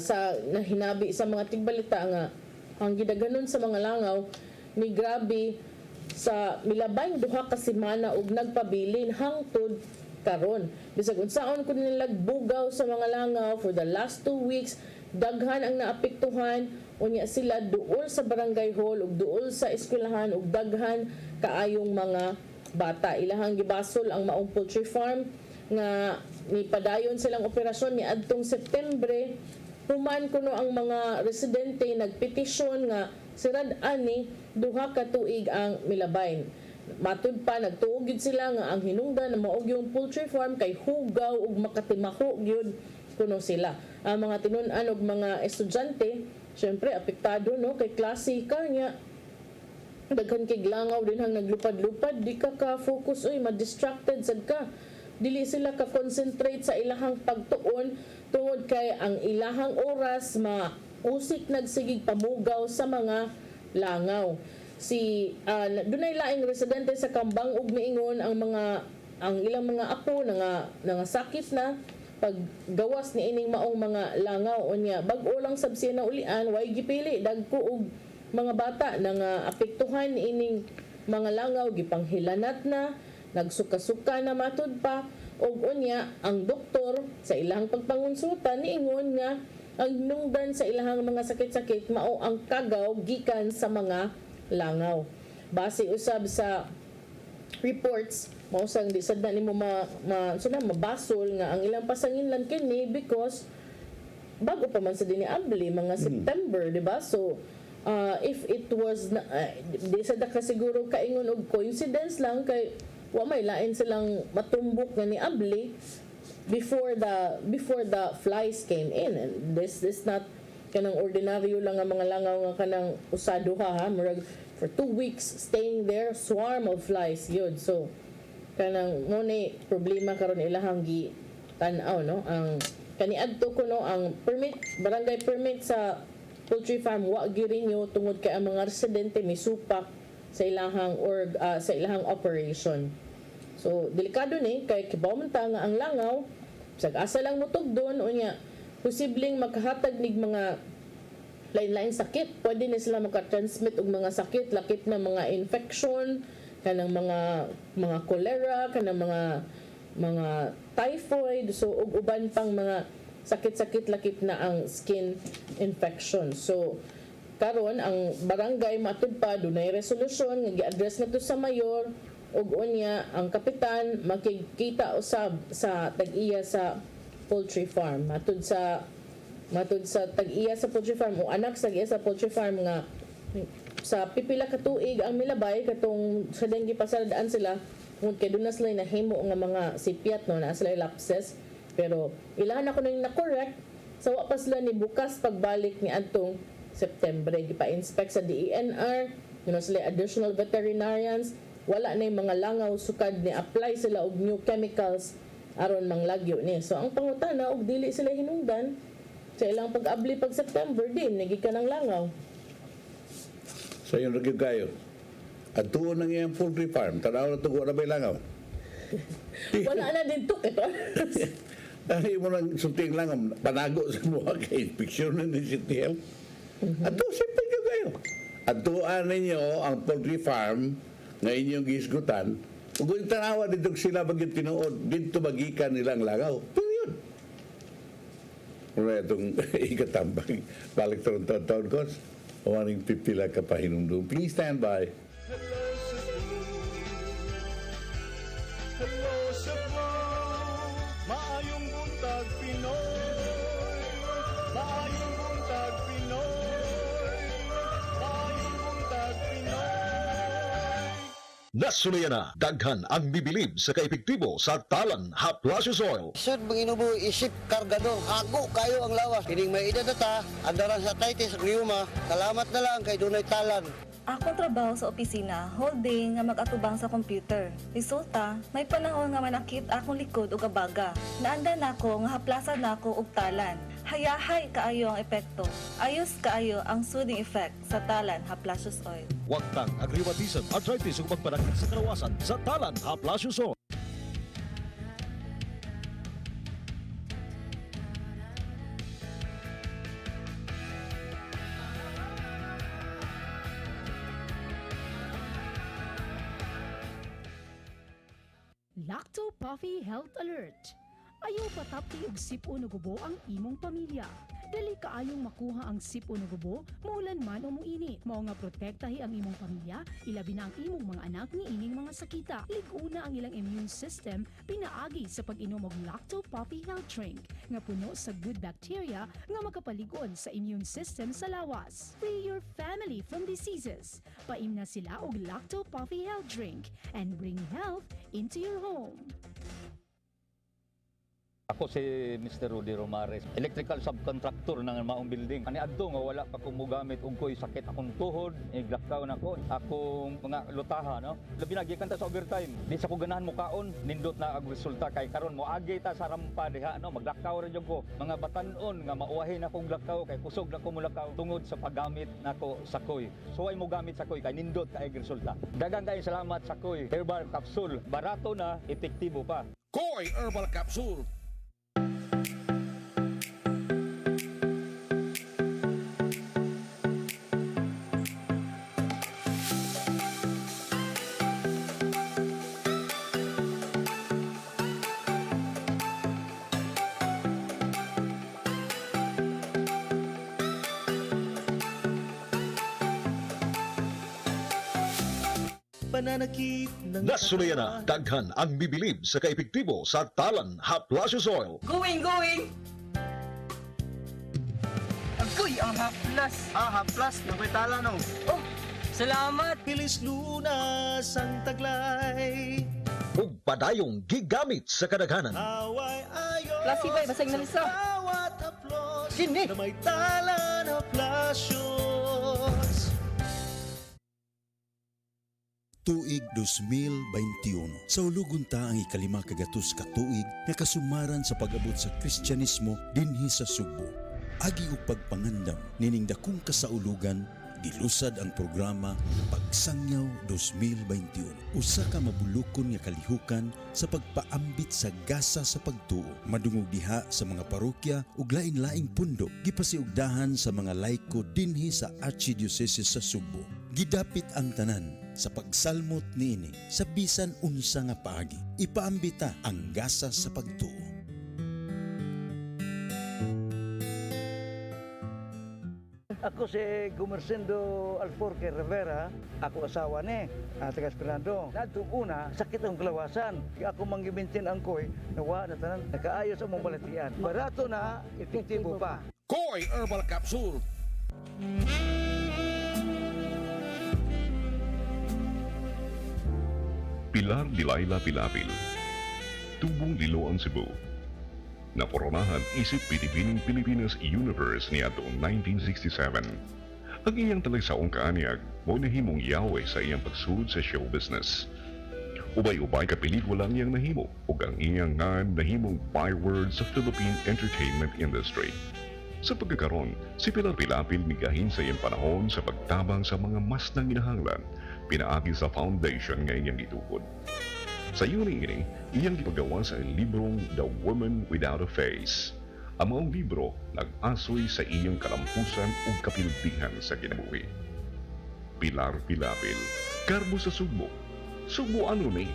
sa nahinabi sa mga tigbalita nga ang gidaganon sa mga langaw ni grabe sa milabay duha ka semana ug nagpabilin hangtod karon. Bisag unsaon kun nila bugaw sa mga langaw for the last 2 weeks, daghan ang naapektuhan unya sila duol sa barangay hall ug duol sa eskwelahan ug daghan kaayong mga bata. Ilahang gibasol ang maong poultry farm nga nipadayon silang operasyon ni adtong Septembre. Human kuno ang mga residente nagpetisyon nga sirad ani duha ka tuig ang milabay. Matud pa nagtuog gyud sila nga ang hinungdan na maog yung poultry farm kay hugaw ug makatimaho gyud kuno sila. Ang mga tinun-an og mga estudyante syempre apektado no kay klase ka nya daghan kay langaw din hang naglupad-lupad di ka focus ma-distracted sad ka. Dili sila ka concentrate sa ilahang pagtuon tungod kay ang ilahang oras mausik nagsigig pamugaw sa mga langaw. Dunay laing residente sa Kambang ug miingon ang ilang mga apo nga sakit na paggawas ni ining maong mga langaw unya bag-o lang sab siya na ulian way gipili dagko og mga bata nga apektuhan ni ining mga langaw gipanghilanat na nagsuka-suka na matud pa og unya ang doktor sa ilahang pagpangonsulta niingon nga ang hinungdan sa ilahang mga sakit-sakit mao ang kagaw gikan sa mga langaw. Base usab sa reports mao sang di sad na nimo mabasol nga ang ilang pasanginlan kini because bago pa man sa diniabli mga September, di ba? So if it was di sad ka siguro kaingon og coincidence lang kay wa may lain silang matumbok nga niabli before the flies came in, and this not kanang ordinaryo lang ang mga langaw nga kanang usado ha murag for 2 weeks staying there, swarm of flies yun. So kanang mo ni problema karon ilahang gi tan-aw no ang kaniadto ko no ang barangay permit sa poultry farm wa gi-renew tungod kay ang mga residente misupak sa ilahang operation. So delikado ni kay kibaw man ta nga ang langaw sag-asa lang mutugdon unya posibleng makahatag nig mga lain-lain sakit. Pwede na sila makatransmit og mga sakit, lakip na mga infection, kanang mga cholera, kanang mga typhoid, so og uban pang mga sakit-sakit lakip na ang skin infection. So karon ang barangay matud pa dunay resolusyon nga gi-address nato sa mayor ug unya ang kapitan makikita usab sa tag-iya sa poultry farm matud sa tag-iya sa poultry farm o anak sa tag-iya sa poultry farm nga sa pipila ka tuig ang milabay katong sa dengue pasaradaan sila kung kay doon na sila nahimo nga mga sipyat no na sila lapses pero ilahan ako nang na-correct sa wa pa sila ni bukas pagbalik ni adtong September gipa-inspect sa DENR sila additional veterinarians wala na yung mga langaw sukad ni apply sila og new chemicals aron manglagyo ni so ang pangutana og dili sila hinungdan sa ilang pag-abli pag September din nagi ka ng langaw So yung ragyo kayo. At tuon ng iyang poultry farm, tanaw na tugo na may langaw. wala na din tuk ito Dahil mo nang sulting langaw, panago sa mga ka-inspeksyon ng DCTL. At to, simple kayo. At tuan ninyo ang poultry farm na inyong gisgutan, kung tanawa dito sila bagit tinuod, dito magikan nilang langaw. Period. Muna itong ikatambang balik taon-taon ko. Maring pipila ka pa hinumdum. Please stand by. Hello Cebu, maayong buntag Pinoy. Maayong buntag Pinoy. Maayong buntag Pinoy. Nasuliyan na, daghan ang bibilib sa kaepektibo sa talan Haplasius Oil. Sud manginubo isip kargado, ako kayo ang lawas. Kining may edad ta, andaran sa titis ug rheuma. Salamat na lang kay dunay talan. Akong trabaho sa opisina, whole day nga mag-atubang sa computer. Resulta, may panahon nga manakit akong likod ug abaga. Naanda nako nga haplasan nako og talan. Hayahay kaayo ang epekto. Ayos kaayo ang soothing effect sa talan Haplasius Oil. Wagtang agriwatism, arthritis ug pagpanakit sa kalawasan sa talan Haplasius Oil. Lacto Puffy Health Alert. Ayaw patapti og sipo na gubo ang imong pamilya. Dali kaayong makuha ang sipo na gubo, maulan man o muinit. Mao nga protektahi ang imong pamilya, ilabi na ang imong mga anak ni ining mga sakita. Liguna ang ilang immune system pinaagi sa pag-inom og Lacto Puffy Health Drink nga puno sa good bacteria nga makapaligon sa immune system sa lawas. Free your family from diseases. Paim na sila og Lacto Puffy Health Drink and bring health into your home. Ako si Mr. Rudy Romares, electrical subcontractor ng maong building. Ani adto nga wala pa ko mogamit og koy sakit akong tuhod, iglakaw na ko, akong mga lutaha no. Labi na gikan ta sa overtime. Di sa ko ganahan mo kaon, nindot na ang resulta kay karon mo agi ta sa rampa diha no, maglakaw ra jud ko. Mga batan-on nga mauwahin akong lakaw kay kusog na ko mulakaw tungod sa paggamit nako sa koy. So ay mo gamit sa koy kay nindot kay resulta. Daghang kay salamat sa koy herbal capsule. Barato na, epektibo pa. Koy Herbal Capsule. Pananakit ng Nasuliyan na, daghan ang bibilib sa kaepektibo sa talan Haplasius Oil. Going! Agoy, ang haplas! Haplas, nakwitala no. Oh, salamat! Bilis lunas ang taglay. Ug padayong gigamit sa kadaghanan. Away ayo. Plasibay, basag na lisa. Bawat haplos Gini! na may talan Haplasius. Tuig 2021. Sa ulugon ta ang ikalima kagatus ka tuig nga kasumaran sa pag-abot sa Kristyanismo dinhi sa Cebu. Agi og pagpangandam nining dakong kasaulugan gilusad ang programa Pagsangyaw 2021. Usa ka mabulukon nga kalihukan sa pagpaambit sa gasa sa pagtuo. Madungog diha sa mga parokya ug lain-laing pundok gipasiugdahan sa mga laiko dinhi sa Archdiocese sa Cebu. Gidapit ang tanan sa pagsalmot niini sa bisan unsa nga paagi. Ipaambita ang gasa sa pagtuo. Ako si Gumersindo Alforque Rivera, ako asawa ni taga Esperando. Nadto una, sakit ang kalawasan. Kaya ako manggimintin ang koy, nawa na tanan, nakaayos ang mong balatian. Barato na, epektibo pa. Koy Herbal Capsule. Pilar Dilayla Pilapil, Tubong Lilo ang Cebu. Naporonahan isip Pilipining Pilipinas Universe niya taong 1967. Ang iyang talagsaong kaanyag mo nahimong yawe sa iyang pagsulod sa show business. Ubay-ubay ka pelikula niyang nahimo ug ang iyang ngan nahimong byword sa Philippine entertainment industry. Sa pagkakaroon, si Pilar Pilapil migahin sa iyang panahon sa pagtabang sa mga mas nanginahanglan pinaagi sa foundation nga iyang gitukod. Sa Yuni ini, iyang gipagawa sa librong The Woman Without a Face. Ang maong libro nag-asoy sa iyang kalampusan ug kapiltihan sa kinabuhi. Pilar Pilapil, karbo sa Sugbo. Sugbo ano ni?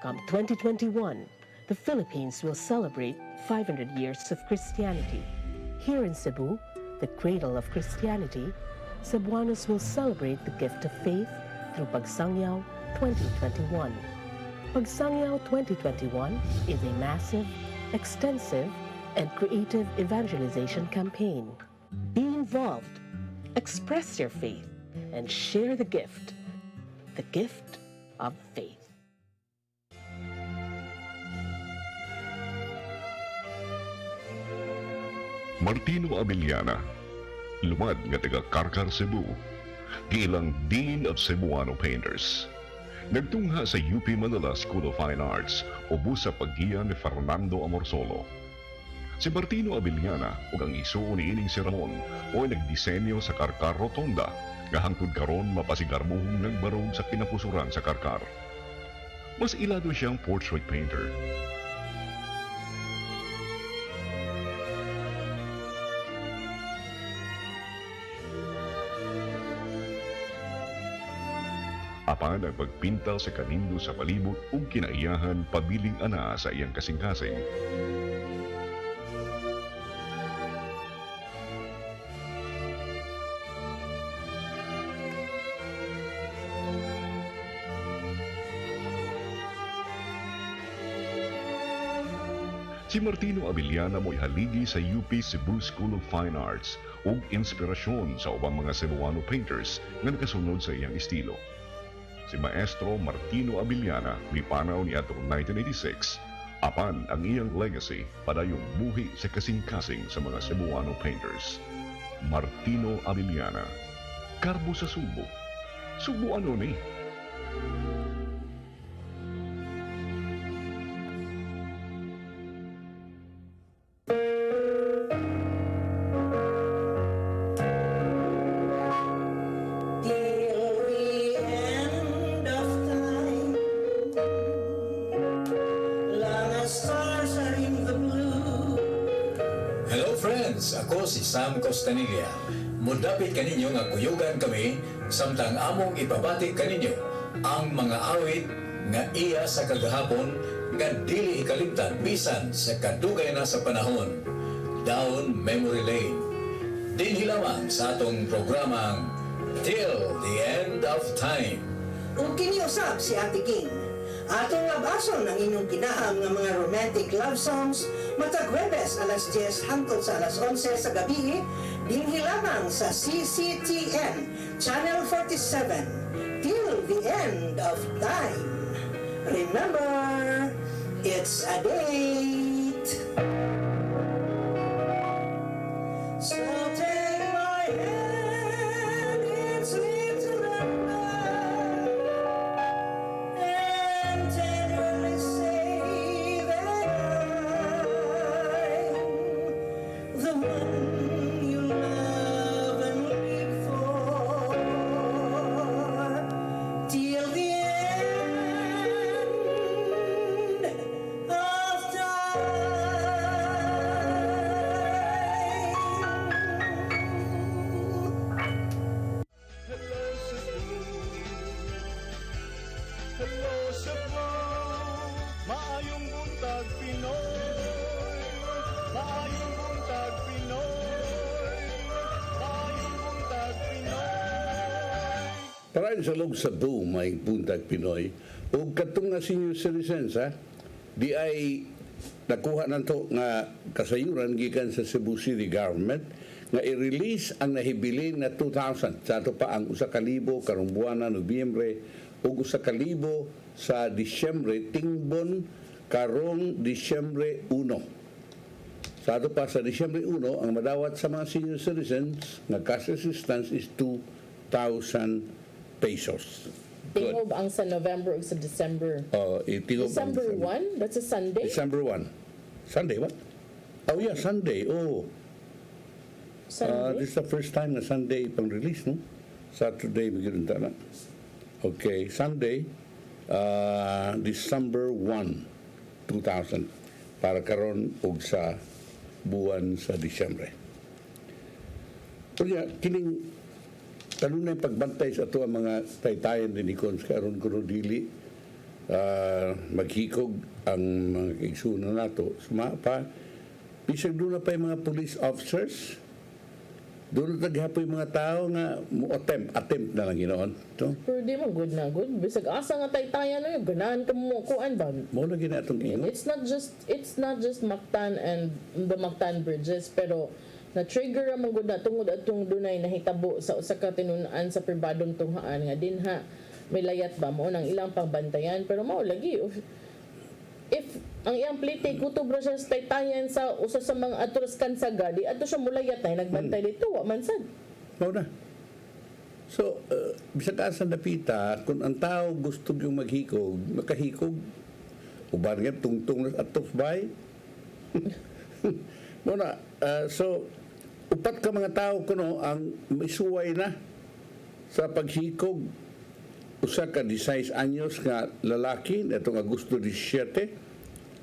Come 2021, the Philippines will celebrate 500 years of Christianity. Here in Cebu, the cradle of Christianity, Cebuanos will celebrate the gift of faith through Pagsangyaw 2021. Pagsangyaw 2021 is a massive, extensive, and creative evangelization campaign. Be involved, express your faith, and share the gift of faith. Martino Abiliana, lumad nga taga Karkar, Cebu, giilang Dean of Cebuano Painters. Nagtungha sa UP Manila School of Fine Arts ubos sa paggiya ni Fernando Amorsolo. Si Martino Abiliana ug ang isuo ni ining si Ramon o nagdisenyo sa Karkar Rotonda nga hangtod karon mapasigarmuhong nagbarog sa kinapusuran sa Karkar. Mas ilado siyang portrait painter. Apan ang pagpintal sa kanindo sa palibot ug kinaiyahan pabiling ana sa iyang kasing-kasing. Si Martino Abiliana mo'y haligi sa UP Cebu School of Fine Arts ug inspirasyon sa ubang mga Cebuano painters nga nakasunod sa iyang estilo. Si Maestro Martino Abiliana mipanaw ni atong 1986, apan ang iyang legacy padayong buhi sa kasing-kasing sa mga Cebuano painters. Martino Abiliana, karbo sa Sugbo. Sugbo ano ni? Ako si Sam Costanilla. Mudapit kaninyo nga kuyugan kami samtang among ipabatik kaninyo ang mga awit nga iya sa kagahapon nga dili ikalimtan bisan sa kadugay na sa panahon. Down Memory Lane. Dinhi lamang sa atong programang Till the End of Time. Kung kiniusap si Ate King, atong labason ang inyong kinahang nga mga romantic love songs matag Huwebes alas 10 hangtod sa alas 11 sa gabi dinhi lamang sa CCTN Channel 47 till the end of time. Remember, it's a date. So take my hand, it's leave to remember, and tenderly say that I'm the one you love and live for till the end of time. buntag Pinoy, maayong buntag Pinoy, maayong buntag Pinoy. Parayon sa loob Cebu, may buntag Pinoy. O katong nga senior citizens, ha, di ay nakuha nanto nga kasayuran gikan sa Cebu City Government nga i-release ang nahibiling na 2,000 sa ato pa ang 1,000 karong buwan na Nobyembre ug 1,000 sa Disyembre tingbon karong Disyembre 1. Sa ato pa sa Disyembre 1 ang madawat sa mga senior citizens nga cash assistance is 2,000 pesos. Tingob ang sa November ug sa December. December 1? That's a Sunday? December 1. Sunday, what? Oh yeah, Sunday. Oh. Sunday? This is the first time na Sunday pang-release, no? Saturday, magiging na. Okay, Sunday, December 1, 2000, para karon og sa buwan sa Disyembre. Kaya, kining kanunay pagbantay sa ato ang mga taytayan din ikon karon kuno dili maghikog ang mga kaigsunan nato suma pa bisag doon na pa yung mga police officers doon na taghapoy mga tao nga mo attempt na lang ginoon to Pero di man good na good. Bisag asa nga taytayan na yun, ganahan ka mo kuan ba? mo na ginatong ingon. It's not just Mactan and the Mactan bridges, pero na-trigger ang good na tungod atong dunay nahitabo sa usa ka tinunan sa pribadong tunghaan nga dinha may layat ba mo nang ilang pangbantayan pero mao lagi if ang iyang plite kutob ra siya sa taytayan sa usa sa mga atros kansaga di ato siya mulayat ay nagbantay dito wa man sad. Mao na. So, bisag asa napita, kung ang tao gusto yung maghikog, makahikog, uban nga tungtong at bay. Muna, so, upat ka mga tao kuno ang misuway na sa paghikog. Usa ka 16 anyos nga lalaki, itong Agosto 17,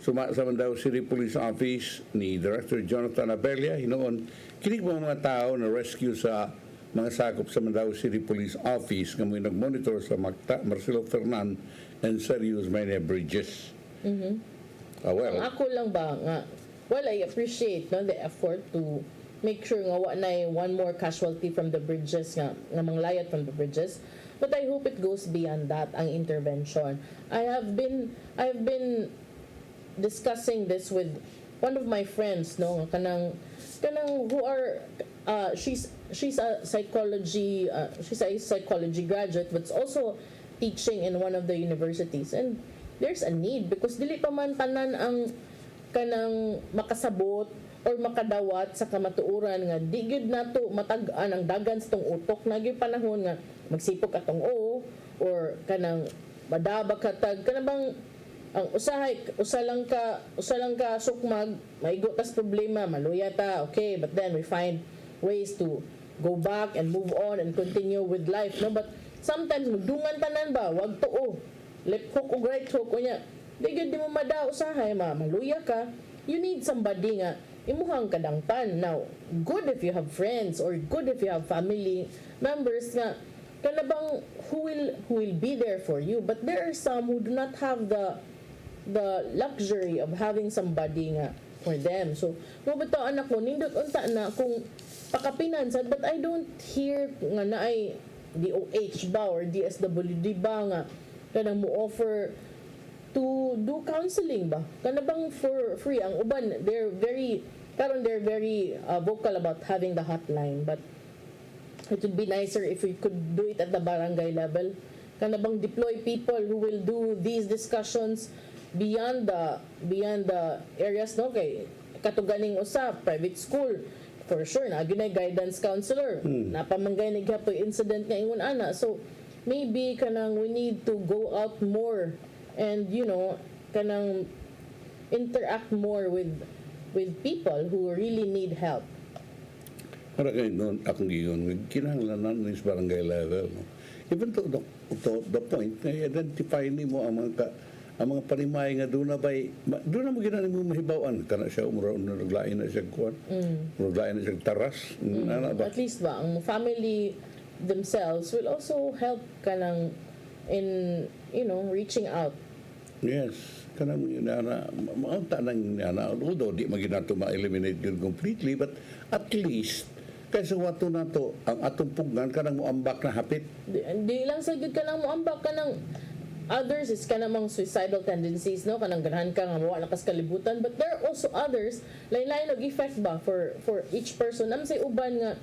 sa Mandaue City Police Office ni Director Jonathan Abella, hinoon, kinig mga tao na rescue sa mga sakop sa Mandaue City Police Office nga may nag-monitor sa Marcelo Fernan and Serious Mania Bridges. Well, Ang ako lang ba nga, well, I appreciate no, the effort to make sure nga wa na one more casualty from the bridges nga manglayat from the bridges. But I hope it goes beyond that ang intervention. I've been discussing this with one of my friends no kanang who are she's a psychology graduate but also teaching in one of the universities, and there's a need because dili pa man tanan ang kanang makasabot or makadawat sa kamatuoran nga di gyud nato matag-an ang dagan sa tong utok na gyud panahon nga magsipok atong or kanang madaba katag kanang bang ang usa lang ka sukmag maigo tas problema maluya ta, okay, but then we find ways to go back and move on and continue with life, no? But sometimes magdungan tanan ba wag tuo left hook o right hook unya di gyud di mo mada usahay maluya ka. You need somebody nga imuhang kadangtan. Now good if you have friends or good if you have family members nga kanabang who will be there for you, but there are some who do not have the luxury of having somebody nga for them. So, mo bitaw anak ko nindot unta na kung pakapinan but I don't hear nga na ay DOH ba or DSWD ba nga kanang mo offer to do counseling ba kanabang for free. Ang uban they're very vocal about having the hotline, but it would be nicer if we could do it at the barangay level. Kanabang deploy people who will do these discussions beyond the areas no kay katuganing usap private school for sure na ginay guidance counselor napamanggay naghapoy incident nga ingon ana, so maybe kanang we need to go out more and kanang interact more with people who really need help. Para kayo noon, akong giyon, kinahanglan na sa barangay level. No? Even to the point, na identify ni mo ang mga panimay nga doon na mo ginani mo mahibawaan kana siya naglain na siya kuwan naglain na siya taras At least ba ang family themselves will also help kanang in reaching out Yes, kanang inana maunta nang inana although di maginato ma-eliminate yun completely, but at least kaysa wato nato ang atong pugnan kanang moambak na hapit. Di lang sa gid ka nang moambak ka ng others is ka namang suicidal tendencies, no, kanang ganahan ka nga mawa lakas kalibutan, but there are also others lain-lain og effect ba for each person. Am say uban nga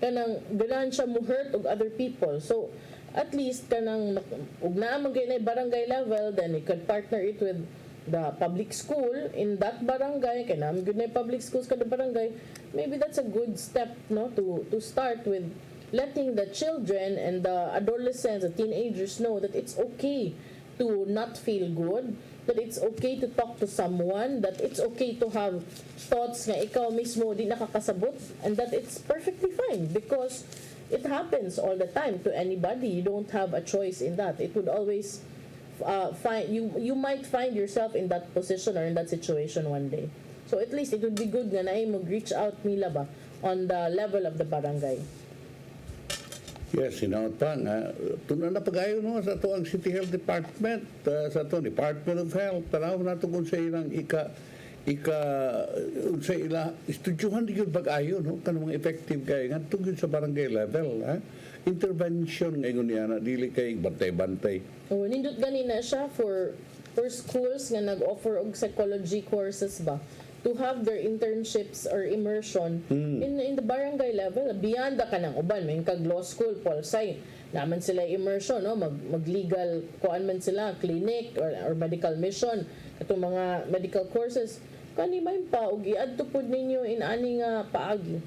kanang ganahan siya mo hurt og other people, so at least kanang ug naa man gyud na barangay level, then you could partner it with the public school in that barangay, kay naman gyud na public schools kada barangay. Maybe that's a good step, no, to start with letting the children and the adolescents, the teenagers know that it's okay to not feel good, that it's okay to talk to someone, that it's okay to have thoughts nga ikaw mismo di nakakasabot, and that it's perfectly fine because it happens all the time to anybody. You don't have a choice in that. It would always you might find yourself in that position or in that situation one day. So at least it would be good nga na mag-reach out nila ba on the level of the barangay. Yes, sinaot pa nga. Tunan na pag-ayo no, sa ito ang City Health Department, sa ito Department of Health, tanaw na ito kung sa ilang sa ila, estudyuhan din yung pag-ayo, no? Kanang mga effective kayo nga, tugod sa barangay level, ha? Intervention ngayon niya na, dili kay bantay-bantay. Oh, nindot ganina siya for schools nga nag-offer og psychology courses ba, to have their internships or immersion in the barangay level. Beyond ka ng uban, may kag law school, Polsay, naman sila immersion, no? Mag-legal, kuan man sila, clinic or medical mission, katong mga medical courses. Kani may pa, og iadto pod ninyo in ani nga paagi.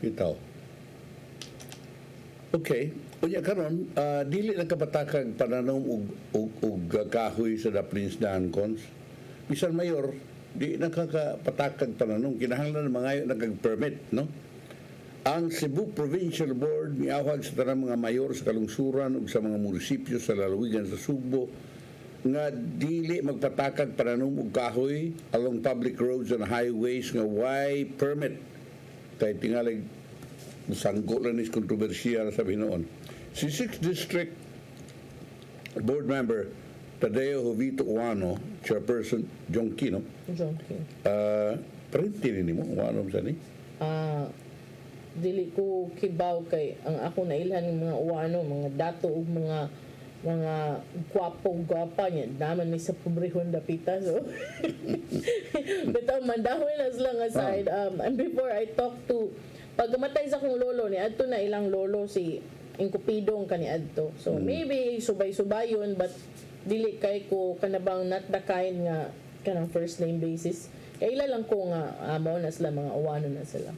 Ito. Okay. Unya karon, dili lang kapatakag pananom og kahoy sa Daplins Dancons. Bisan mayor, di nakakapatakag pananom, kinahanglan ng mga nagag-permit, no? Ang Cebu Provincial Board miawhag sa tanang mga mayor sa kalungsuran ug sa mga munisipyo sa lalawigan sa Subo nga dili magpatakag pananom og kahoy along public roads and highways nga why permit. Kay tingalig sangko lang is kontrobersiya sa binoon. Si 6th District Board Member Tadeo Jovito Uano, Chairperson Jonky, no? Jonky. Printi rin mo, Uano sa ni? Dili ko kibaw kay ang ako nailhan ng mga Uano, mga dato ug mga gwapa niya. Naman may sa pobrehon dapita, so. Bitaw, mandahon na silang aside. And before I talk to, pagkamatay sa kong lolo ni adto na ilang lolo si Ingkupidong kani adto. So maybe subay-subayon, but dili kay ko kanabang not the kind nga kanang first name basis. Kaya ila lang ko nga mao na sila, mga Uwano na sila.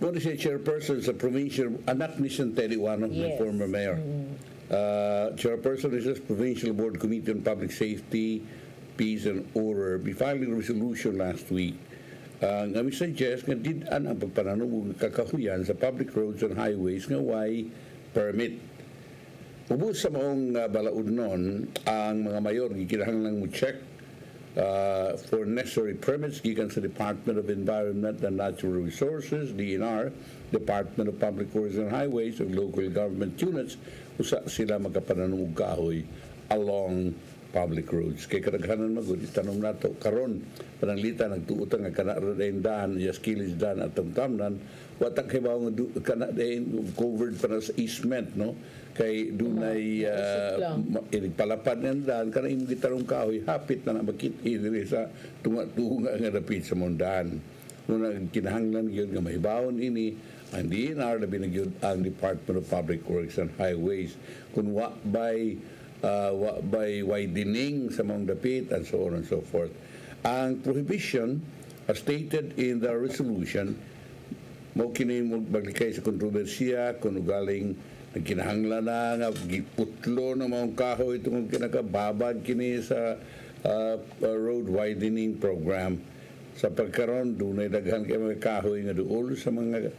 What is a chairperson sa provincial, anak ni Teddy Uano, the former mayor. Chairperson is this Provincial Board Committee on Public Safety, Peace and Order. We filed a resolution last week. Nga mi suggest nga did-an ang pagpananog ng kakahuyan sa public roads and highways nga why permit. Ubos sa maong balaod nun, ang mga mayor gikinahanglan mo check for necessary permits gikan sa Department of Environment and Natural Resources, DNR, Department of Public Works and Highways, ug local government units usa sila magkapananog kahoy along public roads. Kay kadaghanan magud itanong nato karon pananglita nagtuotan nga kana rendahan yes kilis dan at tamtamnan watak kay bawo nga kana covered para sa easement, no, kay dunay palapad nandan kana imong gitarong kahoy hapit na makit-i diri sa tunga nga dapit sa mondahan. Nung kinahanglan gyud nga mahibawon ini ang DNR labi na gyud ang Department of Public Works and Highways kun wa by widening sa mga dapit and so on and so forth. Ang prohibition as stated in the resolution mo kini mo baglikay sa kontrobersiya kung galing nagkinahanglan na nga giputlo ng mga kahoy itong kinakababad kini sa road widening program. Sa pagkaroon dunay daghan kay mga kahoy nga duol sa mga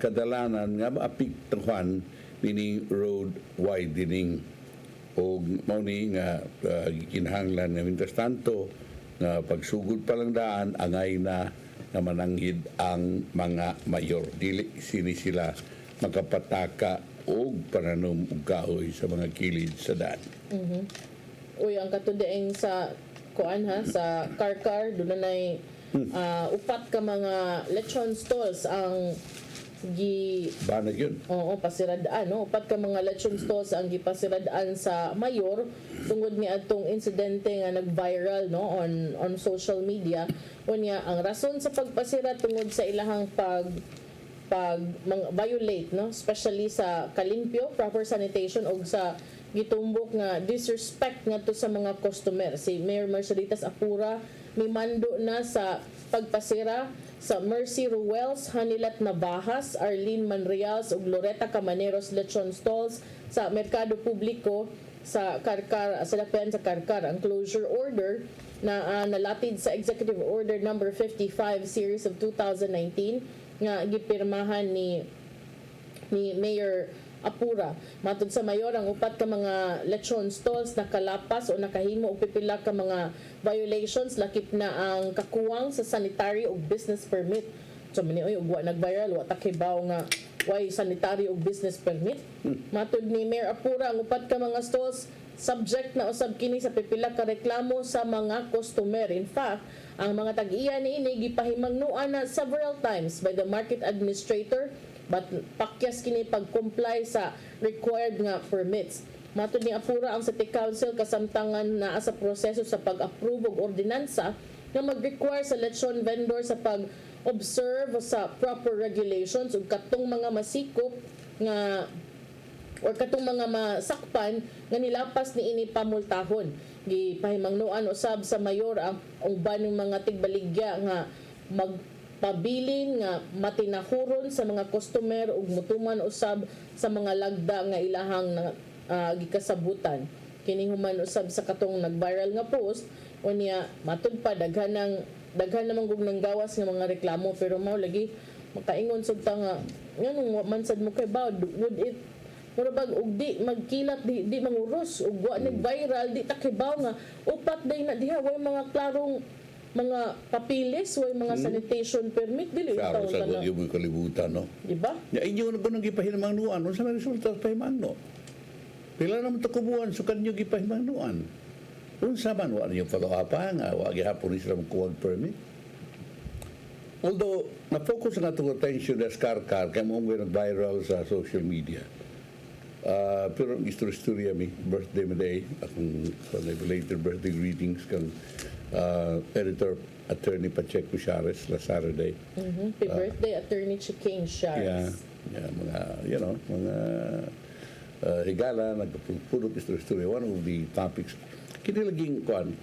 kadalanan nga maapektuhan meaning road widening. O mauni nga kinahanglan nga mintas tanto nga pagsugod pa lang daan angay na mananghid ang mga mayor. Dili sila makapataka og pananom og kahoy sa mga kilid sa daan. uy ang katudaing sa kuan ha sa Karkar doon na upat ka mga lechon stalls ang banag yun. Oo, pasiradaan, no? Upat ka mga lechon stalls ang gipasiradaan sa Mayor tungod ni atong insidente nga nag-viral no on social media. Unya ang rason sa pagpasira tungod sa ilahang pag violate no, especially sa kalimpyo, proper sanitation og sa gitumbok nga disrespect ngadto sa mga customer. Si Mayor Marcelitas Apura mimando na sa pagpasira sa Mercy Ruels, Hanilat Navahas, Arlene Manreals ug Loretta Camaneros lechon stalls sa merkado publiko sa Karkar, sa Lapian sa Karkar. Ang closure order na nalatid sa Executive Order number 55 series of 2019 nga gipirmahan ni Mayor Apura. Matod sa mayor, ang upat ka mga lechon stalls nakalapas o nakahimo og pipila ka mga violations lakip na ang kakuwang sa sanitary o business permit. So mani oy ugwa nag-viral wa takibaw nga why sanitary o business permit. Matod ni Mayor Apura, ang upat ka mga stalls subject na usab kini sa pipila ka reklamo sa mga customer. In fact, ang mga tag-iya niini gipahimangnuan na several times by the market administrator but pakyas kini pag-comply sa required nga permits. Matod ni Apura, ang City Council kasamtangan na sa proseso sa pag-approve og ordinansa nga mag-require sa lechon vendor sa pag-observe sa proper regulations ug katong mga masikop nga or katong mga masakpan nga nilapas ni ini pamultahon. Gipahimangnuan usab sa mayor ang uban ng mga tigbaligya nga pabilin nga matinahuron sa mga customer ug mutuman usab sa mga lagda nga ilahang gikasabutan. Kini human usab sa katong nag-viral nga post unya matud pa daghan namang gug nang gawas nga mga reklamo pero mao lagi makaingon sud ta nga nganong man sad mo kay ba would it murabag og di magkilat di manguros ug wa nag-viral di takibaw nga upat day na diha way mga klarong mga papilis way mga sanitation permit dili Klaro itaw sa na yung kalibutan, no? diba? Ya inyo na gunang gipahimangnuan, ano sa resulta sa pahimangno? Pila naman takubuan sa kanyo gipahimangnuan. Unsa man wa niyo follow-up nga wa gihapon sila magkuwag permit. Although na-focus ang atong attention na Karkar kay mo viral sa social media. Pero ang istorya mi birthday mo day akong belated birthday greetings kang editor attorney Pacheco Chares last Saturday. Happy birthday attorney Chiking Chares. Yeah, mga higala nagpupulot istorya. One of the topics kini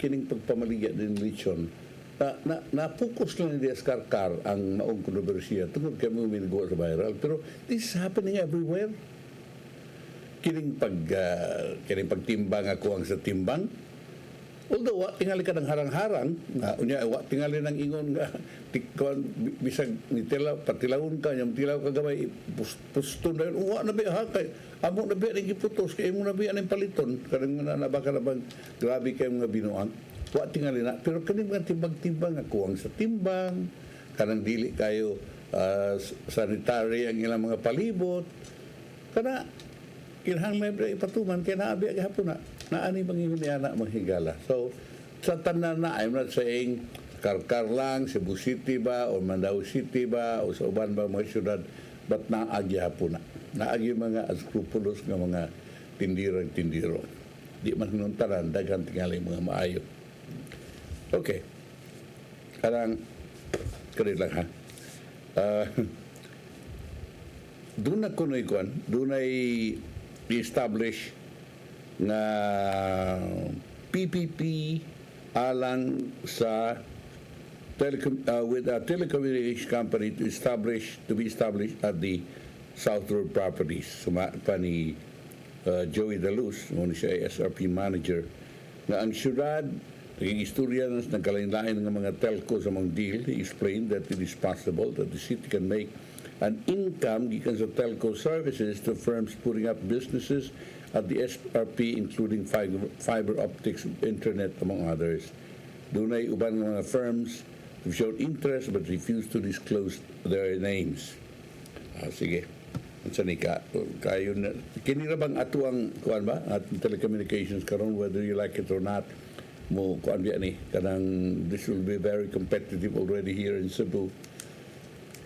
kining pagpamaligya din lechon na focus lang ni Karkar ang maong kontrobersiya tungod kay mo minago sa viral pero this is happening everywhere. Kining pagtimbang ako ang sa timbang. Although wa tingali ka ng harang-harang, unya wa tingali ng ingon nga bisag ni patilawon ka yung tilaw ka gamay puston na yun, wa na biya kay amo na biya ning giputos kay imo na biya ning paliton kanang na baka na bang grabe kay mga binuang. Wa tingali na pero kani mga timbang-timbang ako ang sa timbang kanang dili kayo sanitary ang ilang mga palibot kana kinahang may ipatuman kaya naabi agahapon na ani manginuniana manghigala. So sa tanan na I'm not saying Karkar lang, Cebu City ba o Mandaue City ba o sa uban ba mga syudad but naagihapon naagi mga unscrupulous nga mga tindiro di man hinuntaran daghan tingali mga maayo. Okay, karang kari lang ha. Doon na kunoy kuan, doon ay i-establish na PPP alang sa with a telecommunication company to be established at the South Road properties. Sumapa ni Joey Daluz, nung siya ay SRP manager, na ang syudad, naging istorya ng nagkalain-lain ng mga telco sa mga deal. He explained that it is possible that the city can make an income gikan sa telco services to firms putting up businesses at the SRP including fiber optics, internet among others. Dunay uban ng mga firms who showed interest but refused to disclose their names. Sige. Sa nika, kayo na, kini ra bang ato ang, kuan ba, at telecommunications karon, whether you like it or not, mo, kuan biya ni, kanang, this will be very competitive already here in Cebu.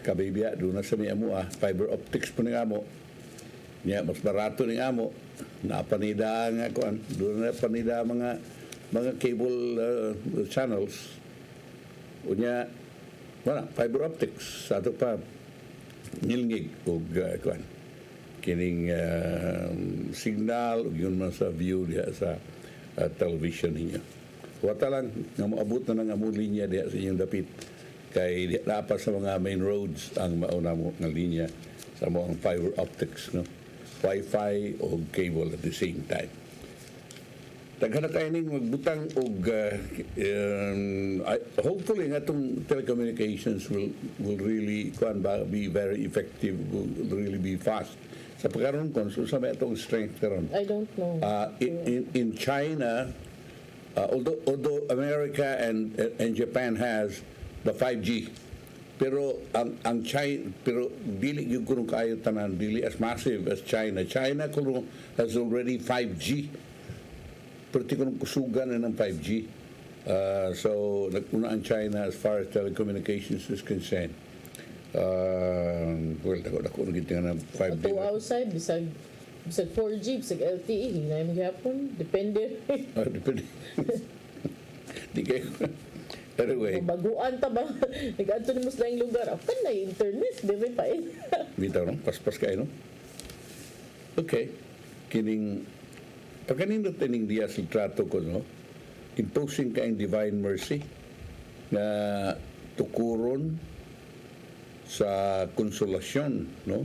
Kabibya, doon na sa may amo, fiber optics po ni amo. Nya, mas barato ni amo. Napanida nga, kuan, doon na panida mga cable channels. Unya, wala, fiber optics, sa ato pa, nilngig o kuan kining signal ug yun man sa view diha sa television niya. Wata lang nga moabot na ng among linya diha sa inyong dapit kay di pa sa mga main roads ang mauna mo nga linya sa mga fiber optics, no, Wi-Fi o cable at the same time. Daghan na kayo ning magbutang og hopefully nga itong telecommunications will really be very effective, will really be fast. Sa pagkaroon kon so sa may itong strength karon. I don't know. In China, although America and Japan has the 5G, pero ang China, pero dili gyud kuno kayo tanan, dili as massive as China. China kuno has already 5G. Perti ko nung kusugan na ng 5G. So, nagpuna ang China as far as telecommunications is concerned. Well, ako nagitingan ng 5G. Ato outside, bisag 4G, bisag LTE, hinay mo gyapon, depende. Depende. Di kayo. Anyway. Baguan ta ba? Nag-adto ni mo sa laing lugar. Apan na internet, di ba pa eh. Bitaw, no? Paspas kayo, no? Okay. Kining pagkanindot tining diya sa trato ko, no, imposing ka ang divine mercy na tukuron sa konsolasyon, no,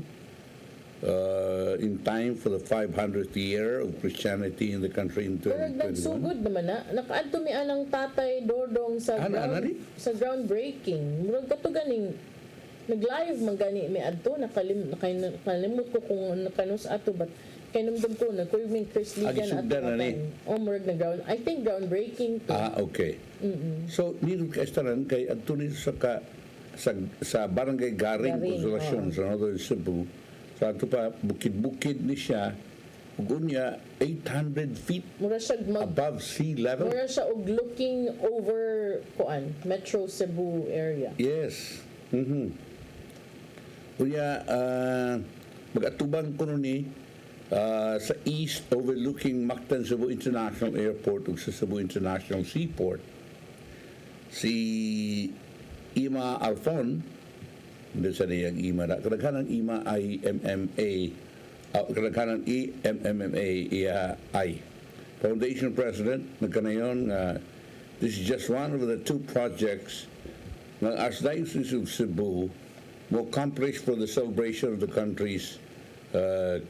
in time for the 500th year of Christianity in the country in 2021. Pero nagsugod naman na. Nakaadto mi anang tatay Dordong sa sa groundbreaking. Murag kato ganing nag-live man gani mi adto nakalimot ko kung nakanus ato but kinumdum ko na kung may Chris Liga na ato murag na ground. I think groundbreaking to. Okay. So nito ka estaran kay adto ni sa barangay Garing Consolacion sa Northern Cebu. Sa ato pa bukid-bukid ni siya ug unya 800 feet mura siya above sea level. Mura siya og looking over Metro Cebu area. Yes. Unya magatubang ko ni sa east overlooking Mactan Cebu International Airport ug sa Cebu International Seaport. Si Ima Alfon, hindi sa niyang Ima na, kadaghanang Ima ay MMA, kadaghanang MMMA I. Foundation President, nagkanayon, this is just one of the two projects ng Archdiocese of Cebu will accomplish for the celebration of the country's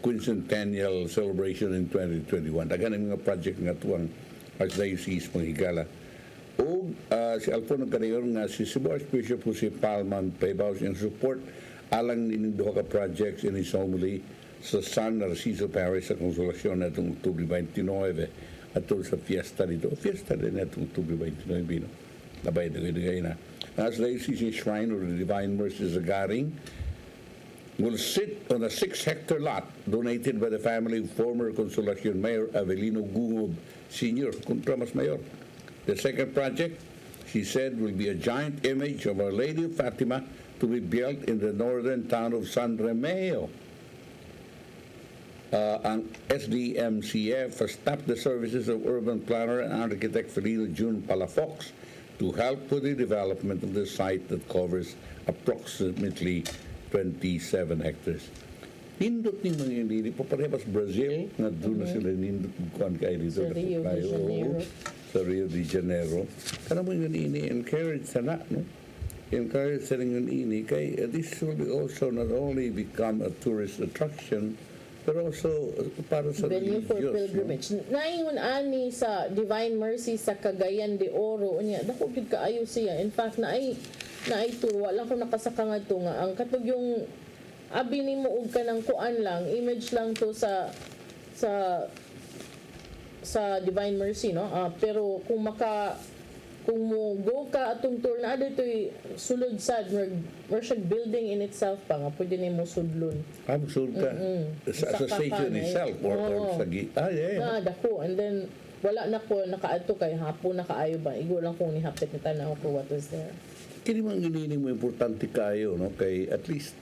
quincentennial celebration in 2021. Dagan ang mga project nga tuwang Archdiocese panghigala. O si Alfon nagkanayon nga si Cebu Archbishop po si Palman Paybaus in support alang nining duha ka projects in his homily sa San Narciso Parish sa Consolacion na itong Octubre 29 at sa fiesta dito. Fiesta din na itong Octubre 29, no? Labay dagay na. As the ACC Shrine of the Divine Mercy sa Garing will sit on a 6-hectare lot donated by the family of former Consolacion Mayor Avelino Gungob Sr. Contra Mas Mayor. The second project, she said, will be a giant image of Our Lady of Fatima to be built in the northern town of San Remeo. Ang SDMCF has tapped the services of urban planner and architect Felina June Palafox to help with the development of the site that covers approximately 27 hectares. Nindot ni mga hindi po parehas Brazil nga doon na sila nindot kuan kay dito Sa Rio de Janeiro. Sa Rio de Janeiro. Kana mo yung encourage sana, no? Encourage sa yung ini kay this will be also not only become a tourist attraction but also para sa venue for pilgrimage. No? Naingon ani sa Divine Mercy sa Cagayan de Oro unya dako gid kaayo siya. In fact naay tour wala ko nakasaka ngadto nga ang katog yung abi nimo og kanang kuan lang image lang to sa sa Divine Mercy, no? Pero kung kung mo go ka atong tour na dito'y sulod sad more siya building in itself pa nga pwede nimo sudlon. Absolute ka. Sa station itself or sa yeah. Dako. And then, wala na ko nakaadto kay hapon na kaayo ba. Igo lang kung nihapit ni tanaw ko what was there. Kini man ginining mo importante kayo, no? Kay at least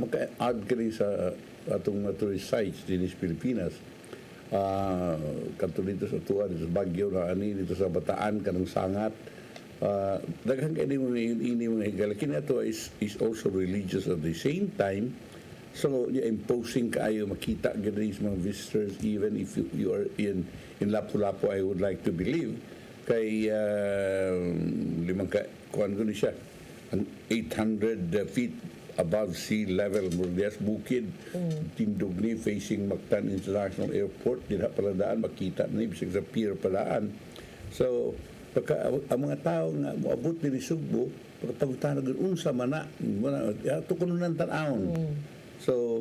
maka-add ka rin sa atong tourist sites din sa Pilipinas. Kanto dito sa Tuwa, dito sa Baguio na dito sa Bataan, kanang Sangat. Daghang kayo mo ini mga higala. Kini ato is also religious at the same time. So, imposing kayo makita gani sa mga visitors even if you are in Lapu-Lapu, I would like to believe. Kay limang kuan ko ni siya. 800 feet above sea level, Murdias Bukid, tindog ni facing Mactan International Airport, di na paladaan, makita na bisag sa pier palaan. So, pagka ang mga tao nga moabot ni Cebu, pagkapagutan na unsa mana, ito ko nun ang tanawon. So,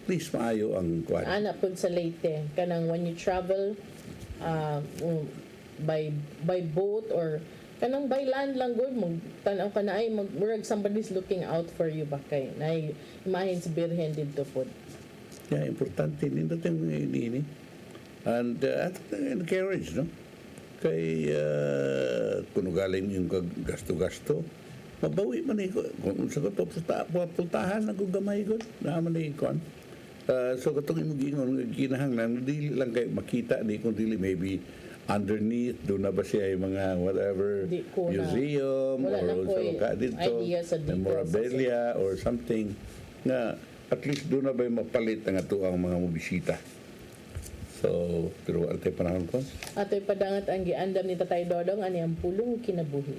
at least maayo ang kuan. Ana pud sa Leyte, kanang when you travel by boat or kanang by land lang good mo tanaw ka na ay murag somebody's looking out for you ba kay nay imahin sa birhen dito pod. Yeah, importante din dating ini. And at encourage, no? Kay kung galing yung gasto-gasto, mabawi man iko kung sa ko pultahan na gamay gud na man ikon. So katong imo giingon kinahanglan dili lang kay makita di kun dili maybe underneath doon na ba siya yung mga whatever museum or sa dito memorabilia or something na at least doon na ba yung mapalit ng ato ang mga mobisita. So pero ate panahon ko ato'y padangat ang giandam ni Tatay Dodong ani ang pulong kinabuhi.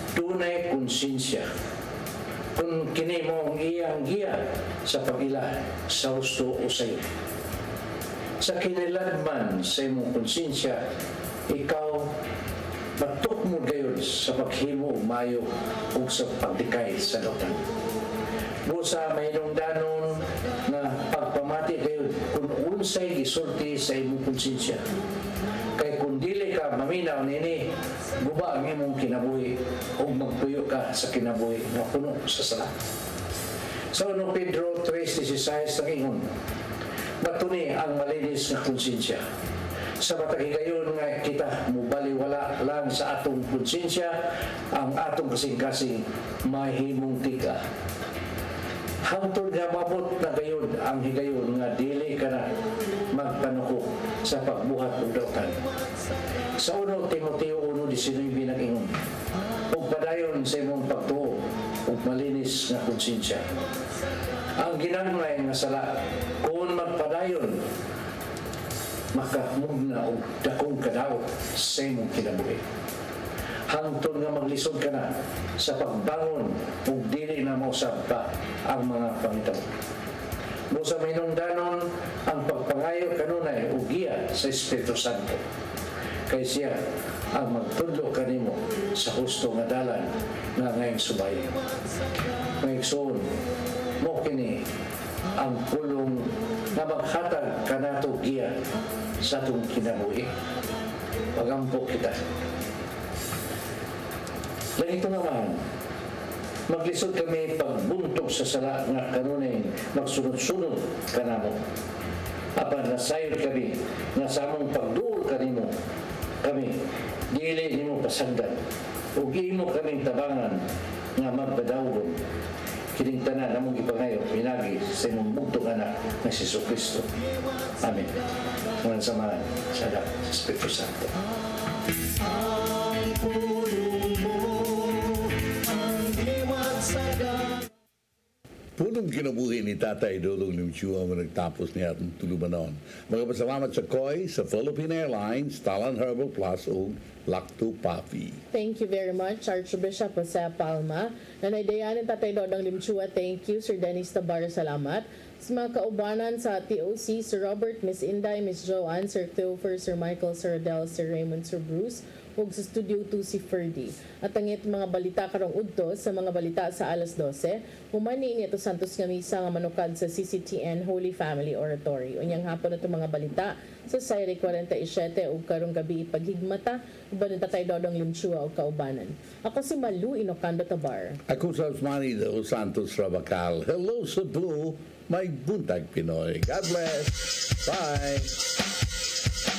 Tunay konsensya kung kini mo ang iyang giya sa pag-ila sa husto o sayo. Sa kiniladman sa imong konsensya, ikaw batok mo gayon sa paghimo mayo o sa pagdikay sa lautan. Busa may nungdanon na pagpamati gayon kung unsay gisulti sa imong konsensya. Kay kung dili ka maminaw nini, guba ang imong kinabuhi o magpuyo ka sa kinabuhi na puno sa sala. Sa 1 Pedro 3:16 nangingon, matuni ang malinis na konsensya. Sa matagigayon nga kita mubaliwala lang sa atong konsensya, ang atong kasing-kasing mahimong tiga. Hangtod nga mabot na gayon ang higayon nga dili ka na magpanuko sa pagbuhat ug dautan. Sa 1 Timoteo 1:19 nag-ingon, ug padayon sa imong pagtuo ug malinis nga konsensya. Ang ginagmay nga sala kung magpadayon makamugna og dakong kadaot sa imong kinabuhi. Hangtod nga maglisod ka na sa pagbangon ug dili na mausab pa ang mga pangitabo. Busa may nungdanon ang pagpangayo kanunay ug giya sa Espiritu Santo. Kay siya ang magtudlo kanimo sa husto nga dalan nga ngayong subay. Maigsoon mo kini ang pulong nga maghatag kanato giya sa atong kinabuhi. Pagampo kita. Ganito naman, maglisod kami pagbuntog sa sala nga kanunay magsunod-sunod kanamo. Apan nasayod kami nga sa among pagduol kanimo kami dili nimo pasagdan ug imo kaming tabangan nga magpadawgon kining tanan namong gipangayo pinagi sa imong bugtong anak nga si Jesucristo. Amen. Ngan samahan sa Espiritu Santo. Punong kinabuhi ni Tatay Dodong Limchua mo nagtapos niya atong tulumanon. Mga pasalamat sa COI, sa Philippine Airlines, Talan Herbal Plus o Lacto Papi. Thank you very much, Archbishop Jose Palma. Nanay Dayanin, Tatay Dodong Limchua, thank you. Sir Dennis Tabar, salamat. Sa mga kaubanan sa TOC, Sir Robert, Miss Inday, Miss Joanne, Sir Theofer, Sir Michael, Sir Adele, Sir Raymond, Sir Bruce, ug sa Studio 2 si Ferdy. At ang ito mga balita karong udto sa mga balita sa alas 12, humani ni ito Santos nga misa nga manukad sa CCTN Holy Family Oratory. Unyang hapon ito mga balita sa Sayri 47 ug karong gabi paghigmata uban ni Tatay Dodong Limchua ug kaubanan. Ako si Malu Inocando Tabar. Ako sa Osmani de Santos Rabacal. Hello Cebu, may buntag Pinoy. God bless. Bye.